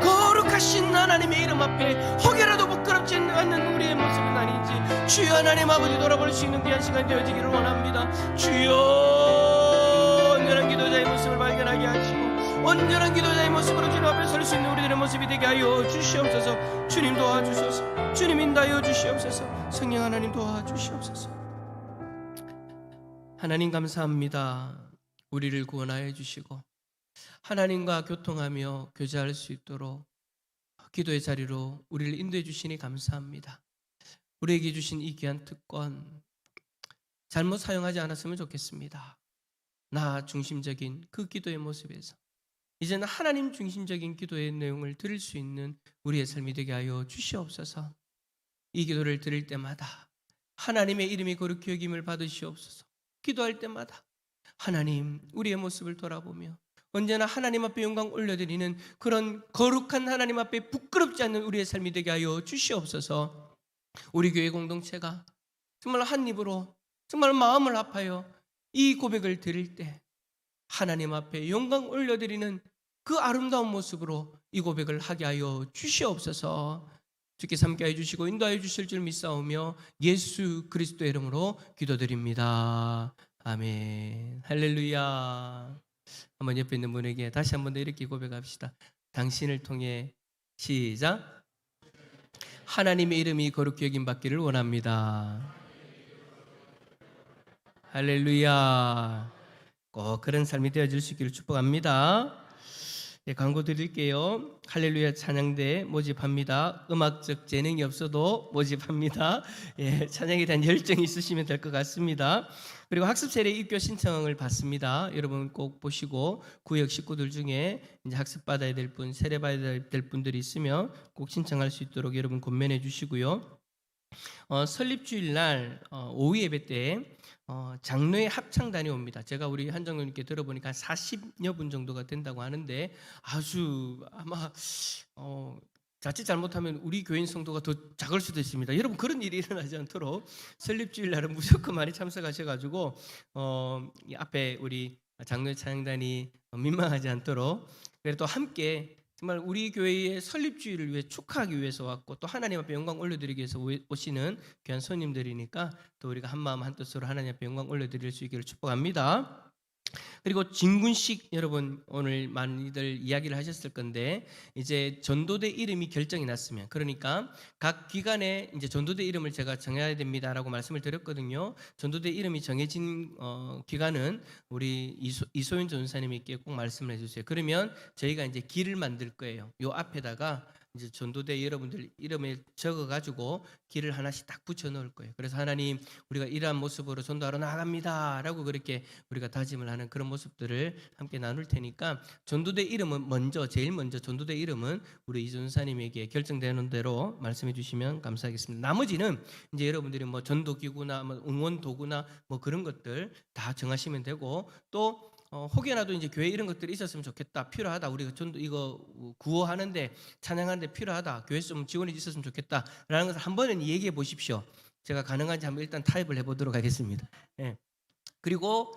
거룩하신 하나님의 이름 앞에 혹여라도 부끄럽지 않는 우리의 모습은 아닌지 주여 하나님 아버지 돌아볼 수 있는 귀한 시간 되어지기를 원합니다. 주여, 온전한 기도자의 모습을 발견하게 하시고 온전한 기도자의 모습으로 주님 앞에 설 수 있는 우리들의 모습이 되게 하여 주시옵소서. 주님 도와주소서. 주님 인도하여 주시옵소서. 성령 하나님 도와주시옵소서. 하나님 감사합니다. 우리를 구원하여 주시고 하나님과 교통하며 교제할 수 있도록 기도의 자리로 우리를 인도해 주시니 감사합니다. 우리에게 주신 이 귀한 특권 잘못 사용하지 않았으면 좋겠습니다. 나 중심적인 그 기도의 모습에서 이제는 하나님 중심적인 기도의 내용을 들을 수 있는 우리의 삶이 되게 하여 주시옵소서. 이 기도를 드릴 때마다 하나님의 이름이 거룩히 여김을 받으시옵소서. 기도할 때마다 하나님, 우리의 모습을 돌아보며 언제나 하나님 앞에 영광 올려드리는 그런 거룩한 하나님 앞에 부끄럽지 않는 우리의 삶이 되게 하여 주시옵소서. 우리 교회 공동체가 정말 한 입으로 정말 마음을 합하여 이 고백을 드릴 때 하나님 앞에 영광 올려드리는 그 아름다운 모습으로 이 고백을 하게 하여 주시옵소서. 주께서 함께하여 주시고 인도하여 주실 줄 믿사오며 예수 그리스도의 이름으로 기도드립니다. 아멘. 할렐루야. 한번 옆에 있는 분에게 다시 한번 더 이렇게 고백합시다. 당신을 통해 시작. 하나님의 이름이 거룩히 여김 받기를 원합니다. 할렐루야. 꼭 그런 삶이 되어질 수 있기를 축복합니다. 네, 광고 드릴게요. 할렐루야 찬양대 모집합니다. 음악적 재능이 없어도 모집합니다. 예, 찬양에 대한 열정이 있으시면 될 것 같습니다. 그리고 학습 세례 입교 신청을 받습니다. 여러분 꼭 보시고 구역 식구들 중에 이제 학습 받아야 될 분, 세례 받아야 될 분들이 있으면 꼭 신청할 수 있도록 여러분 권면해 주시고요. 설립주일 날 오후 예배 때 장로의 합창단이 옵니다. 제가 우리 한정님께 들어보니까 40여 분 정도가 된다고 하는데 아주 아마 자칫 잘못하면 우리 교인 성도가 더 작을 수도 있습니다. 여러분 그런 일이 일어나지 않도록 설립주일 날은 무조건 많이 참석하셔가지고 이 앞에 우리 장로의 찬양단이 민망하지 않도록 그래도 함께 정말 우리 교회의 설립주일을 위해 축하하기 위해서 왔고 또 하나님 앞에 영광 올려드리기 위해서 오시는 귀한 손님들이니까 또 우리가 한마음 한뜻으로 하나님 앞에 영광 올려드릴 수 있기를 축복합니다. 그리고 진군식 여러분 오늘 많이들 이야기를 하셨을 건데 이제 전도대 이름이 결정이 났으면 그러니까 각 기관에 이제 전도대 이름을 제가 정해야 됩니다라고 말씀을 드렸거든요. 전도대 이름이 정해진 기관은 우리 이소윤 전사님께 꼭 말씀을 해주세요. 그러면 저희가 이제 길을 만들 거예요. 요 앞에다가 이제 전도대 여러분들 이름을 적어가지고 길을 하나씩 딱 붙여 넣을 거예요. 그래서 하나님 우리가 이러한 모습으로 전도하러 나갑니다라고 그렇게 우리가 다짐을 하는 그런 모습들을 함께 나눌 테니까 전도대 이름은 제일 먼저 전도대 이름은 우리 이전사님에게 결정되는 대로 말씀해 주시면 감사하겠습니다. 나머지는 이제 여러분들이 뭐 전도기구나 뭐 응원도구나 뭐 그런 것들 다 정하시면 되고 또 혹여나도 이제 교회 이런 것들이 있었으면 좋겠다, 필요하다, 우리가 전도 이거 구호하는데 찬양하는데 필요하다, 교회 좀 지원해 주셨으면 좋겠다라는 것을 한 번은 얘기해 보십시오. 제가 가능한지 한번 일단 타입을 해보도록 하겠습니다. 예. 그리고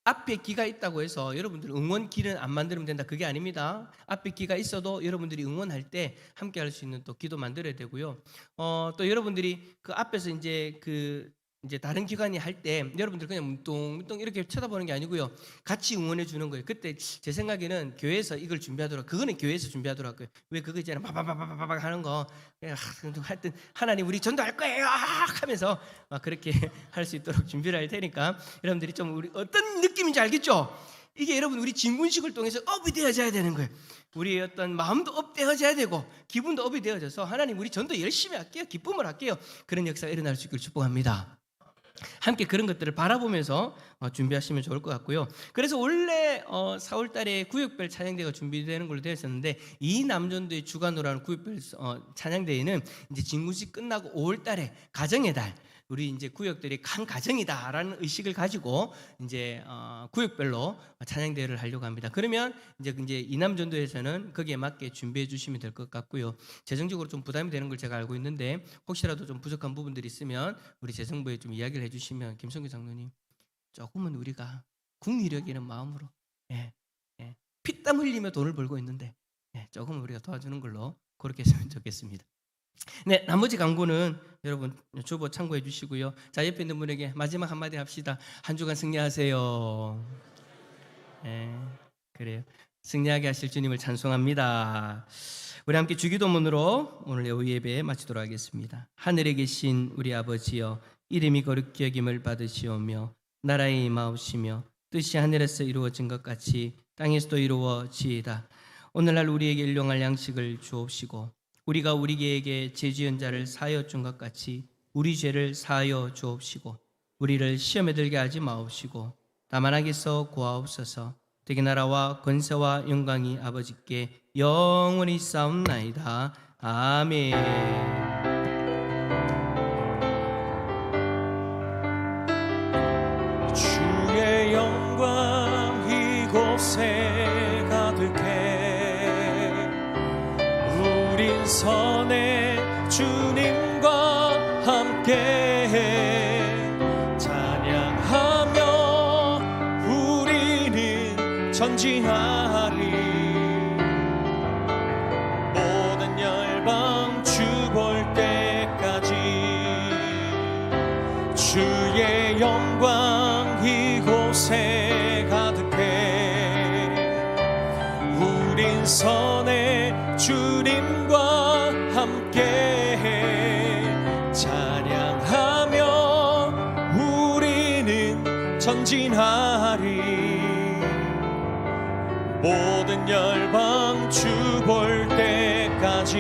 앞에 기가 있다고 해서 여러분들 응원 길은 안 만들면 된다, 그게 아닙니다. 앞에 기가 있어도 여러분들이 응원할 때 함께 할 수 있는 또 기도 만들어야 되고요. 또 여러분들이 그 앞에서 이제 다른 기관이 할 때 여러분들 그냥 문똥문똥 이렇게 쳐다보는 게 아니고요. 같이 응원해 주는 거예요. 그때 제 생각에는 교회에서 이걸 준비하더라고요. 그거는 교회에서 준비하더라고요. 왜 그거 있잖아요. 바바바바바박 하는 거. 하여튼 하나님 우리 전도할 거예요 하면서 막 그렇게 할 수 있도록 준비를 할 테니까 여러분들이 좀 우리 어떤 느낌인지 알겠죠? 이게 여러분 우리 진군식을 통해서 업이 되어져야 되는 거예요. 우리의 어떤 마음도 업되어져야 되고 기분도 업이 되어져서 하나님 우리 전도 열심히 할게요. 기쁨을 할게요. 그런 역사가 일어날 수 있기를 축복합니다. 함께 그런 것들을 바라보면서 준비하시면 좋을 것 같고요. 그래서 원래 4월 달에 구역별 찬양대가 준비되는 걸로 되어 있었는데 이 남전도의 주관으로 하는 구역별 찬양대회는 이제 진군식 끝나고 5월 달에 가정의 달 우리 이제 구역들이 한 가정이다라는 의식을 가지고 이제 구역별로 찬양대회를 하려고 합니다. 그러면 이제 이남전도에서는 거기에 맞게 준비해 주시면 될 것 같고요. 재정적으로 좀 부담이 되는 걸 제가 알고 있는데 혹시라도 좀 부족한 부분들이 있으면 우리 재정부에 좀 이야기를 해주시면 김성규 장로님 조금은 우리가 국리력이는 마음으로 피땀 흘리며 돈을 벌고 있는데 조금 우리가 도와주는 걸로 그렇게 했으면 좋겠습니다. 네, 나머지 광고는 여러분 주보 참고해 주시고요. 자, 옆에 있는 분에게 마지막 한마디 합시다. 한 주간 승리하세요. 그래요. 승리하게 하실 주님을 찬송합니다. 우리 함께 주기도문으로 오늘 오후 예배 마치도록 하겠습니다. 하늘에 계신 우리 아버지여, 이름이 거룩히 여김을 받으시오며 나라의 임하옵시며 뜻이 하늘에서 이루어진 것 같이 땅에서도 이루어지이다. 오늘날 우리에게 일용할 양식을 주옵시고 우리가 우리에게 죄지은 자를 사하여 준 것 같이 우리 죄를 사하여 주옵시고 우리를 시험에 들게 하지 마옵시고 다만 악에서 구하옵소서. 되게 나라와 권세와 영광이 아버지께 영원히 싸움나이다. 아멘. 주의 영광 이곳에 가득해 우린 선의 주님과 함께 찬양하며 우리는 전진하리 모든 열방 주 볼 때까지 주의 영광 이곳에 가득해 우린 선의 주님과 함께 찬양하며 우리는 전진하리 모든 열방 주 볼 때까지